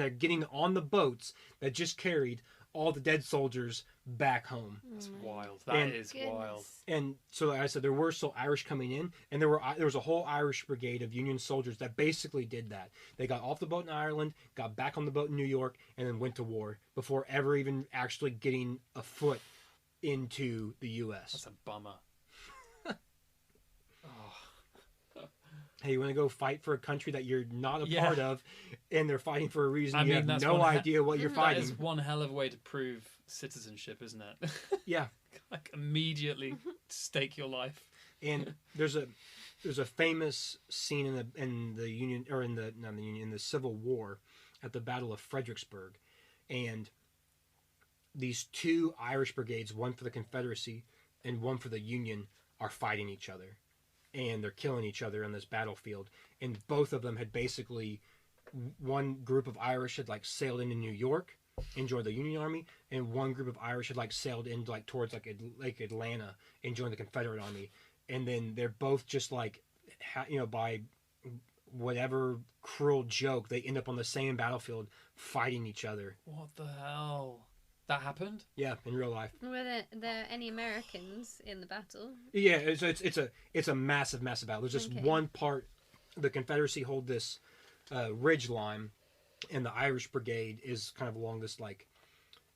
they're getting on the boats that just carried all the dead soldiers back home. That's wild. That is Goodness. wild. And so, like I said, there were still Irish coming in, and there was a whole Irish brigade of Union soldiers that basically did that. They got off the boat in Ireland, got back on the boat in New York, and then went to war before ever even actually getting a foot into the U.S. That's a bummer. Hey, you want to go fight for a country that you're not a Yeah. part of, and they're fighting for a reason I you mean, have that's no one idea what you're That fighting? is one hell of a way to prove citizenship, isn't it? Yeah. Like immediately stake your life. And there's a famous scene in the Union, or in the not the Union, in the Civil War, at the Battle of Fredericksburg, and these two Irish brigades, one for the Confederacy and one for the Union, are fighting each other, and they're killing each other on this battlefield. And both of them had basically, one group of Irish had like sailed into New York and joined the Union Army, and one group of Irish had like sailed in like towards like Lake Atlanta and joined the Confederate Army. And then they're both just like, by whatever cruel joke, they end up on the same battlefield fighting each other. What the hell? That happened? Yeah, in real life. Were there any Americans in the battle? Yeah, it's a massive battle. There's just one part. The Confederacy hold this ridge line, and the Irish brigade is kind of along this like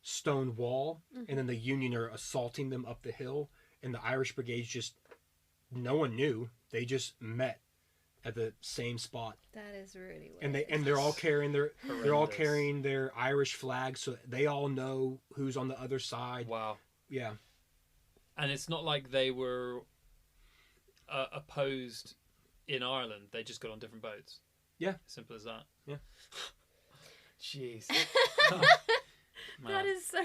stone wall, and then the Union are assaulting them up the hill, and the Irish brigade just, no one knew, they just met at the same spot. That is really weird. And they're all carrying Horrendous. their Irish flags, so they all know who's on the other side. Wow. Yeah. And it's not like they were opposed in Ireland. They just got on different boats. Yeah. Simple as that. Yeah. Jeez. That is so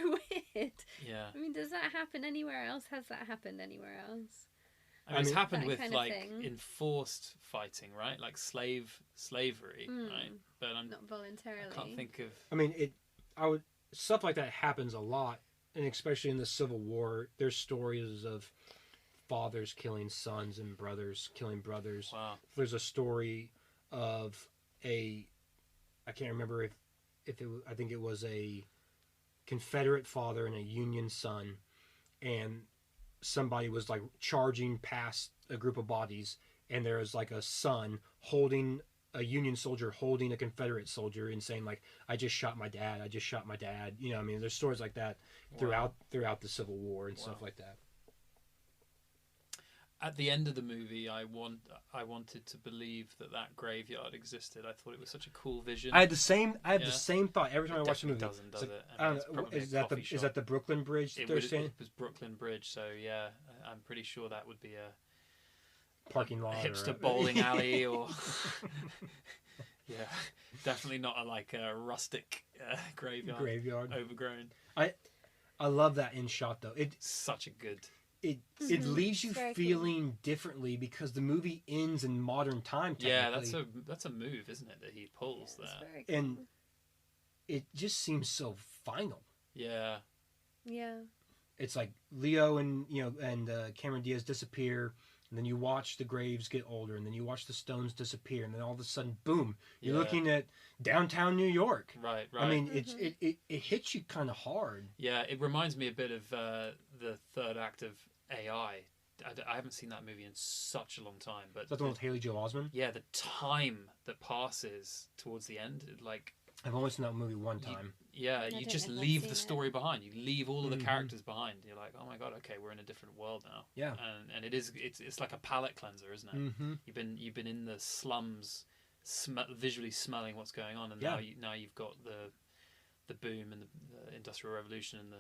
weird. Yeah. I mean, does that happen anywhere else? Has that happened anywhere else? I mean, it's happened that with kind of like thing. enforced fighting, right? Like slavery, right? But Not voluntarily. I can't think of. I mean, stuff like that happens a lot, and especially in the Civil War, there's stories of fathers killing sons and brothers killing brothers. Wow. There's a story of I can't remember if it was, I think it was a Confederate father and a Union son, and somebody was like charging past a group of bodies, and there was like a son holding a Union soldier holding a Confederate soldier and saying like, I just shot my dad, I mean, there's stories like that throughout the Civil War and stuff like that. At the end of the movie, I wanted to believe that graveyard existed. I thought it was such a cool vision. I had the same thought every time I watched the movie. Doesn't, does It's it? like, I mean, I it's don't know, probably is a that coffee is that the Brooklyn Bridge that It they're was saying? Brooklyn Bridge, so yeah, I'm pretty sure that would be a Parking lot, hipster or bowling alley, or yeah, definitely not a rustic graveyard. overgrown. I love that in shot though. Such a good. It leaves you Very cool. feeling differently because the movie ends in modern time. Yeah, Technically. that's a move, isn't it, that he pulls It's there? very cool. And it just seems so final. Yeah, Yeah. It's like Leo and Cameron Diaz disappear, and then you watch the graves get older, and then you watch the stones disappear, and then all of a sudden, boom! You're Yeah. looking at downtown New York. right. I mean, it hits you kind of hard. Yeah, it reminds me a bit of the third act of AI. I haven't seen that movie in such a long time, but Is that the one with Haley Joel Osment? yeah, the time that passes towards the end, like I've only seen that movie one time. yeah, I you don't just know if I've leave seen the it. story behind. You leave all of the Mhm. characters behind. You're like, oh my god, okay, we're in a different world now. Yeah. And it's like a palate cleanser, isn't it? Mm-hmm. You've been in the slums, visually smelling what's going on, and Yeah. now you've got the boom and the Industrial Revolution and the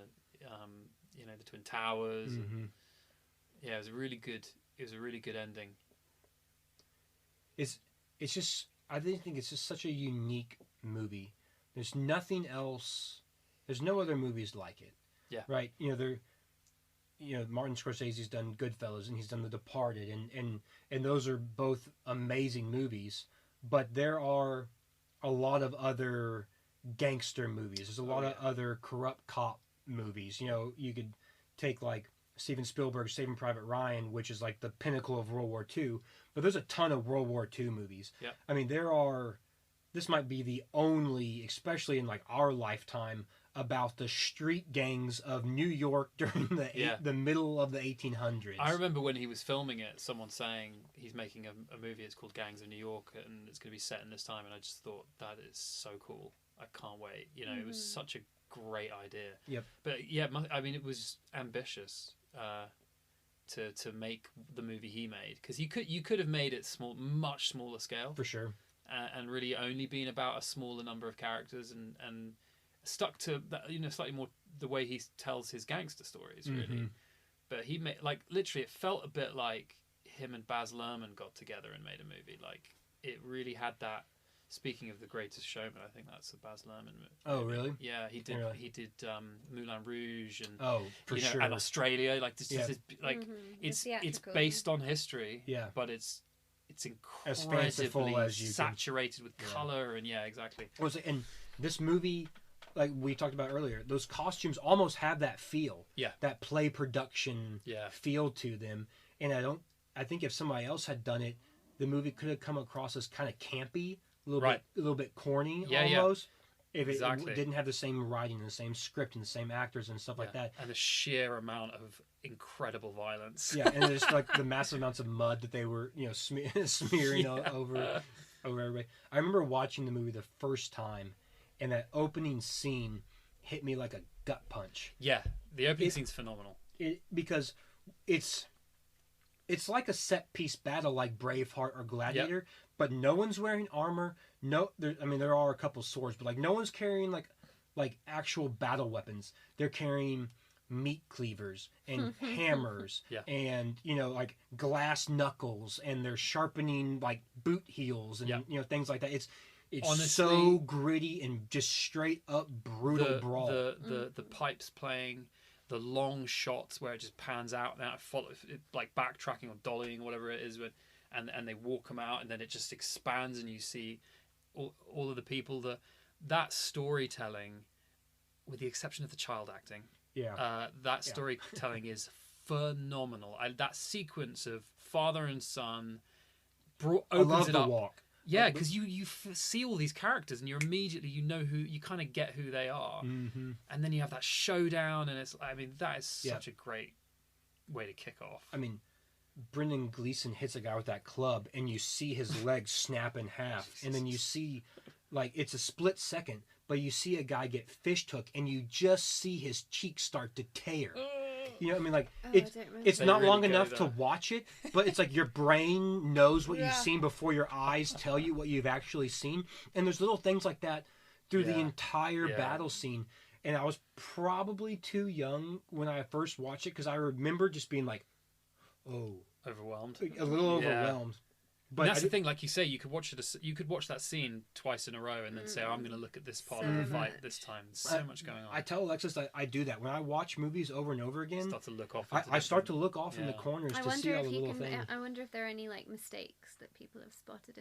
the Twin Towers. Mm-hmm. And, yeah, it was a really good ending. It's just, I think it's just such a unique movie There's nothing else. There's no other movies like it. Yeah. Right. Martin Scorsese's done Goodfellas and he's done The Departed, and those are both amazing movies. But there are a lot of other gangster movies. There's a lot of other corrupt cop movies. You could take like Steven Spielberg's Saving Private Ryan, which is like the pinnacle of World War II. But there's a ton of World War II movies. Yeah. I mean, this might be the only, especially in like our lifetime, about the street gangs of New York during the middle of the 1800s. I remember when he was filming it, someone saying he's making a movie. It's called Gangs of New York, and it's going to be set in this time. And I just thought, that is so cool. I can't wait. It was such a great idea. Yep. But yeah, I mean, it was ambitious to make the movie he made, because you could have made it much smaller scale For sure. and really only been about a smaller number of characters and stuck to that, slightly more the way he tells his gangster stories, really. Mm-hmm. But he made, like, literally, it felt a bit like him and Baz Luhrmann got together and made a movie. Like, it really had that. Speaking of The Greatest Showman, I think that's a Baz Luhrmann movie. Oh, really? Yeah, he did. Really? He did Moulin Rouge and For sure. and Australia. Like this, Yeah. it's theatrical. based on history. Yeah. but it's As fanciful incredibly as you can. saturated with color and exactly. And this movie, like we talked about earlier, those costumes almost have that feel. Yeah. That play production Yeah. feel to them. And I think if somebody else had done it, the movie could have come across as kind of campy, a little bit corny almost. If it Exactly. didn't have the same writing, the same script, and the same actors and stuff like that. And the sheer amount of incredible violence. Yeah, and there's like the massive amounts of mud that they were, smearing over everybody. I remember watching the movie the first time, and that opening scene hit me like a gut punch. Yeah, the opening scene's phenomenal. Because it's like a set piece battle, like Braveheart or Gladiator, but no one's wearing armor. There are a couple swords, but like no one's carrying like actual battle weapons. They're carrying meat cleavers and hammers and like glass knuckles, and they're sharpening like boot heels and things like that. It's honestly so gritty and just straight up brutal brawl. The pipes playing, the long shots where it just pans out and out, like backtracking or dollying, whatever it is, and they walk them out, and then it just expands, and you see all of the people. That storytelling, with the exception of the child acting, that storytelling is phenomenal. That sequence of father and son opens it up. Walk. Yeah, because you see all these characters, and you kind of get who they are, Mm-hmm. and then you have that showdown, and that is such a great way to kick off. I mean, Brendan Gleeson hits a guy with that club, and you see his legs snap in half, and then you see, like, it's a split second, but you see a guy get fish hooked, and you just see his cheeks start to tear. It's not long enough to watch it, but it's like your brain knows what you've seen before your eyes tell you what you've actually seen. And there's little things like that through the entire battle scene. And I was probably too young when I first watched it, because I remember just being like, Overwhelmed. A little overwhelmed. But that's the thing, like you say, you could watch that scene twice in a row and then say, I'm going to look at this part of the fight this time. There's so much going on. I tell Alexis I do that. When I watch movies over and over again, start to look off. I start to look off in the corners to see all the little things. I wonder if there are any like mistakes that people have spotted.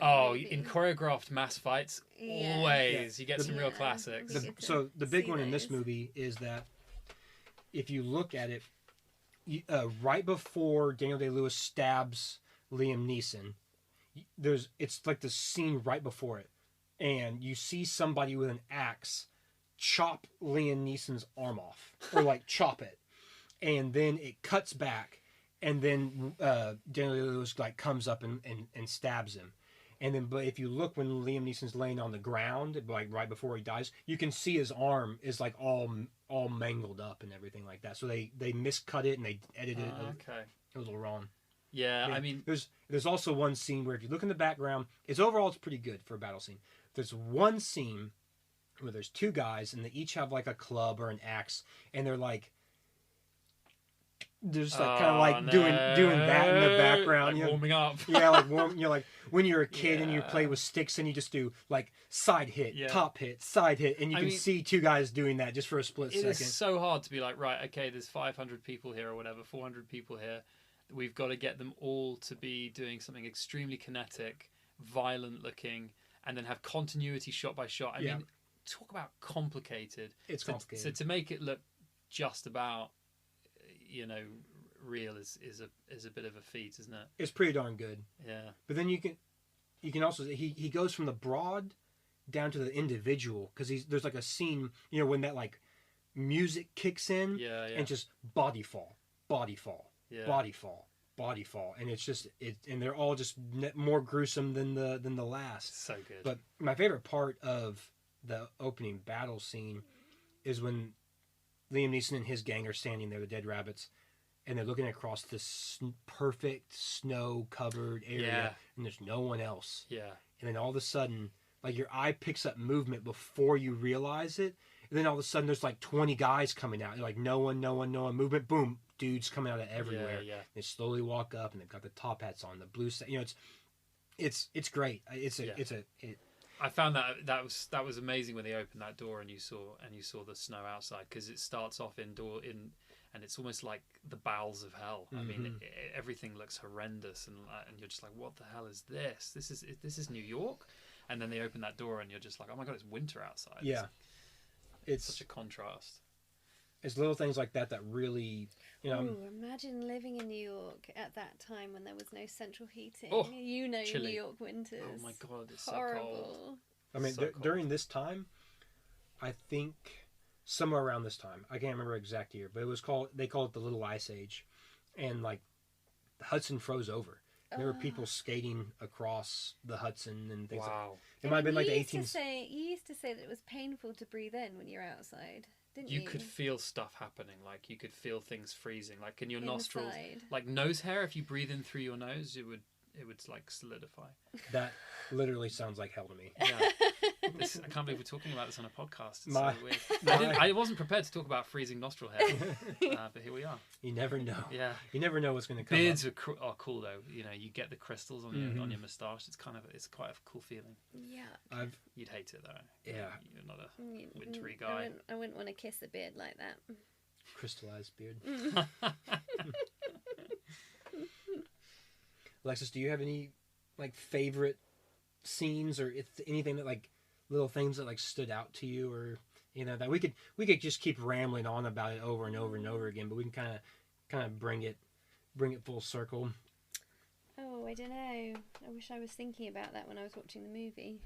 In choreographed mass fights, always you get some real classics. So the big one in this movie is that if you look at it, right before Daniel Day-Lewis stabs Liam Neeson, it's like the scene right before it, and you see somebody with an axe chop Liam Neeson's arm off, or like chop it, and then it cuts back, and then Daniel Day-Lewis like comes up and stabs him, and then but if you look when Liam Neeson's laying on the ground, like right before he dies, you can see his arm is like all mangled up and everything like that. So they miscut it and they edited it a little wrong. Yeah, I mean, there's also one scene where if you look in the background, it's pretty good for a battle scene. There's one scene where there's two guys and they each have like a club or an axe, and they're like they're just like kind of like doing that in the background, like warming up. Yeah, like like when you're a kid and you Yeah. play with sticks and you just do like side hit, Yeah. top hit, side hit, and you I can mean, see two guys doing that just for a split It second. is so hard to be like, right, okay, there's 500 people here or whatever, 400 people here. We've got to get them all to be doing something extremely kinetic, violent looking, and then have continuity shot by shot. I mean, talk about complicated. It's complicated. So to make it look just about, you know, real is a bit of a feat, isn't it? It's pretty darn good. Yeah. But then you can also he goes from the broad down to the individual, because there's like a scene, you know, when that like music kicks in, Yeah, yeah. and just body fall, Yeah. body fall, and it's just and they're all just more gruesome than the last. So good. But my favorite part of the opening battle scene is when Liam Neeson and his gang are standing there, the Dead Rabbits, and they're looking across this perfect snow-covered area, Yeah. and there's no one else. Yeah. And then all of a sudden, like, your eye picks up movement before you realize it, and then all of a sudden there's like 20 guys coming out. You're like, no one, movement, boom, dudes coming out of everywhere. Yeah. They slowly walk up, and they've got the top hats on, the blue, you know, it's great. I found that was amazing when they opened that door and you saw the snow outside, because it starts off and it's almost like the bowels of hell. I mean, everything looks horrendous, and you're just like, what the hell is this? This is New York, and then they open that door and you're just like, oh my god, it's winter outside. Yeah, it's such a contrast. It's little things like that that really, you know. Ooh, imagine living in New York at that time when there was no central heating. Oh, you know, chilly. New York winters. Oh my god, it's so horrible. cold. I mean, So cold. during this time, I think somewhere around this time, I can't remember exact year, but they called it the Little Ice Age, and like the Hudson froze over. There were people skating across the Hudson and things. Wow. It might have been like the You 18th. used to say that it was painful to breathe in when you're outside, didn't you? You could feel stuff happening, like you could feel things freezing, like in your nostrils, Inside. like nose hair. If you breathe in through your nose, it would like solidify. That literally sounds like hell to me. Yeah. I can't believe we're talking about this on a podcast. It's My- so weird. I wasn't prepared to talk about freezing nostril hair, but here we are. You never know. Yeah. You never know what's going to come Beards up. are cool though. You know, you get the crystals on your moustache. It's quite a cool feeling. Yeah. You'd hate it though. Yeah. You're not a wintry guy. I wouldn't want to kiss a beard like that. Crystallized beard. Alexis, do you have any like favorite scenes or anything that like little things that like stood out to you, or you know that we could just keep rambling on about it over and over and over again, but we can kind of bring it full circle. Oh, I don't know. I wish I was thinking about that when I was watching the movie.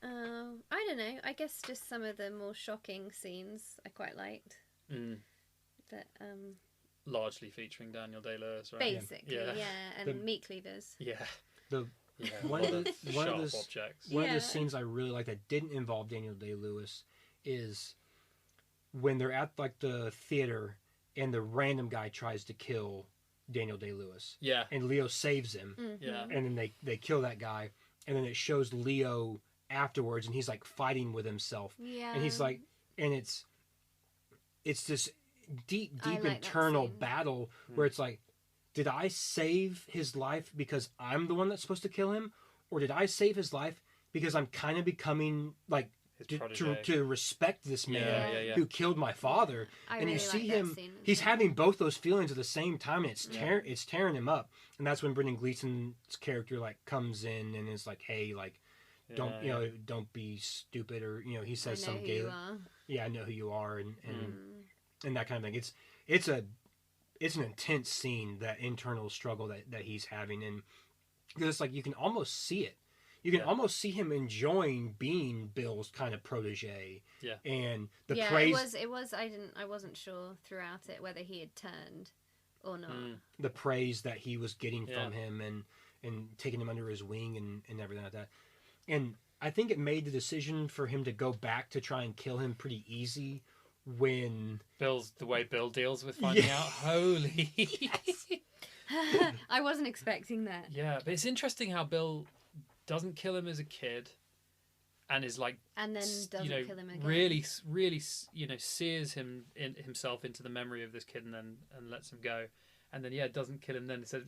I don't know. I guess just some of the more shocking scenes I quite liked. That Largely featuring Daniel Day-Lewis, right? basically, yeah, and The- meat cleavers. Yeah. One of the Sharp objects. One of Yeah. the scenes I really like that didn't involve Daniel Day-Lewis is when they're at like the theater and the random guy tries to kill Daniel Day-Lewis. Yeah. And Leo saves him. Yeah. And then they kill that guy, and then it shows Leo afterwards, and he's like fighting with himself. Yeah. And he's like, and it's this deep I like that internal scene. battle where it's like, did I save his life because I'm the one that's supposed to kill him, or did I save his life because I'm kind of becoming like His to protege. respect this man Yeah. who killed my father? I And you really see like that him, scene as he's well. having both those feelings at the same time, and it's tearing him up. And that's when Brendan Gleeson's character like comes in and is like, hey, like, don't be stupid, or you know, he says I know some who gay, you are. yeah, I know who you are, and that kind of thing. It's an intense scene, that internal struggle that he's having, and because it's like you can almost see it. You can almost see him enjoying being Bill's kind of protege. Yeah. And the yeah, praise, it was. I wasn't sure throughout it whether he had turned or not. the praise that he was getting Yeah. from him, and taking him under his wing and everything like that. And I think it made the decision for him to go back to try and kill him pretty easy when The way Bill deals with finding Yeah. out. Holy. I wasn't expecting that. Yeah, but it's interesting how Bill doesn't kill him as a kid, and is like, And then doesn't kill him again. really sears himself into the memory of this kid, and lets him go. And then doesn't kill him. Then it says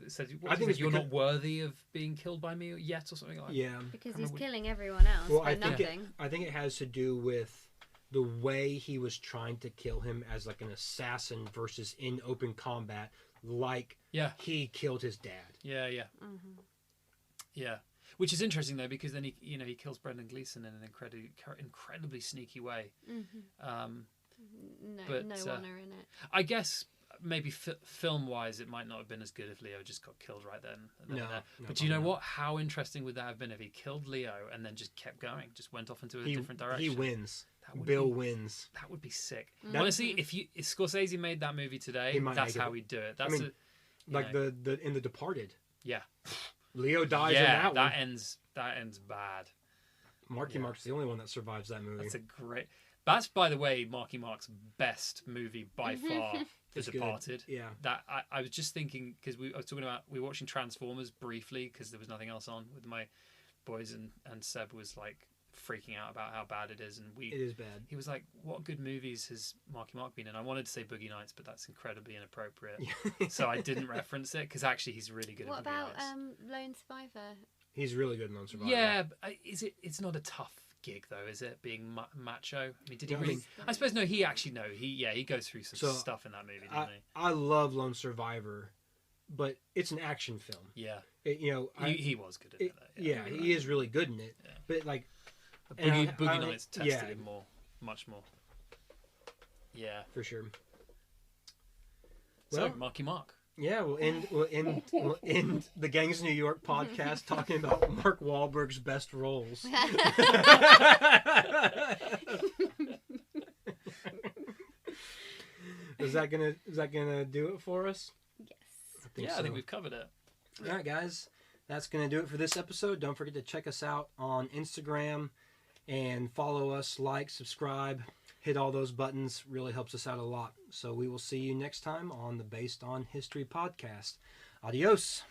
I think you're not worthy of being killed by me yet, or something like that. Yeah, because he's killing everyone else for nothing. I think it has to do with the way he was trying to kill him as like an assassin versus in open combat, like he killed his dad. Yeah. Which is interesting though, because then he kills Brendan Gleeson in an incredibly sneaky way. No honor in it. I guess maybe film-wise, it might not have been as good if Leo just got killed right then. But do you know what? How interesting would that have been if he killed Leo and then just kept going, just went off into a different direction? He wins. Bill wins. That would be sick. Honestly, if Scorsese made that movie today, that's how he'd do it. That's in The Departed. Yeah. Leo dies in that one. That ends bad. Marky Mark's the only one that survives that movie. That's, by the way, Marky Mark's best movie by far. The Departed. Good. Yeah. That I was just thinking, because we were watching Transformers briefly because there was nothing else on with my boys, and Seb was like freaking out about how bad it is, and it is bad. He was like, "What good movies has Marky Mark been in?" I wanted to say Boogie Nights, but that's incredibly inappropriate, so I didn't reference it, because actually he's really good. What at Boogie about Nights. Lone Survivor? He's really good in Lone Survivor. Yeah, but it's not a tough gig though, is it? Being macho. I mean, did he really? I suppose no. He actually he goes through some stuff in that movie, doesn't he? I love Lone Survivor, but it's an action film. Yeah. He was good at that. Yeah, he is really good in it. Yeah. But like, Boogie Nights tested him much more. Yeah, for sure. So Marky Mark. Yeah, we'll end the Gangs of New York podcast talking about Mark Wahlberg's best roles. Is that gonna do it for us? Yes. I think we've covered it. All right, guys, that's gonna do it for this episode. Don't forget to check us out on Instagram and follow us, like, subscribe. Hit all those buttons. Really helps us out a lot. So we will see you next time on the Based on History podcast. Adios.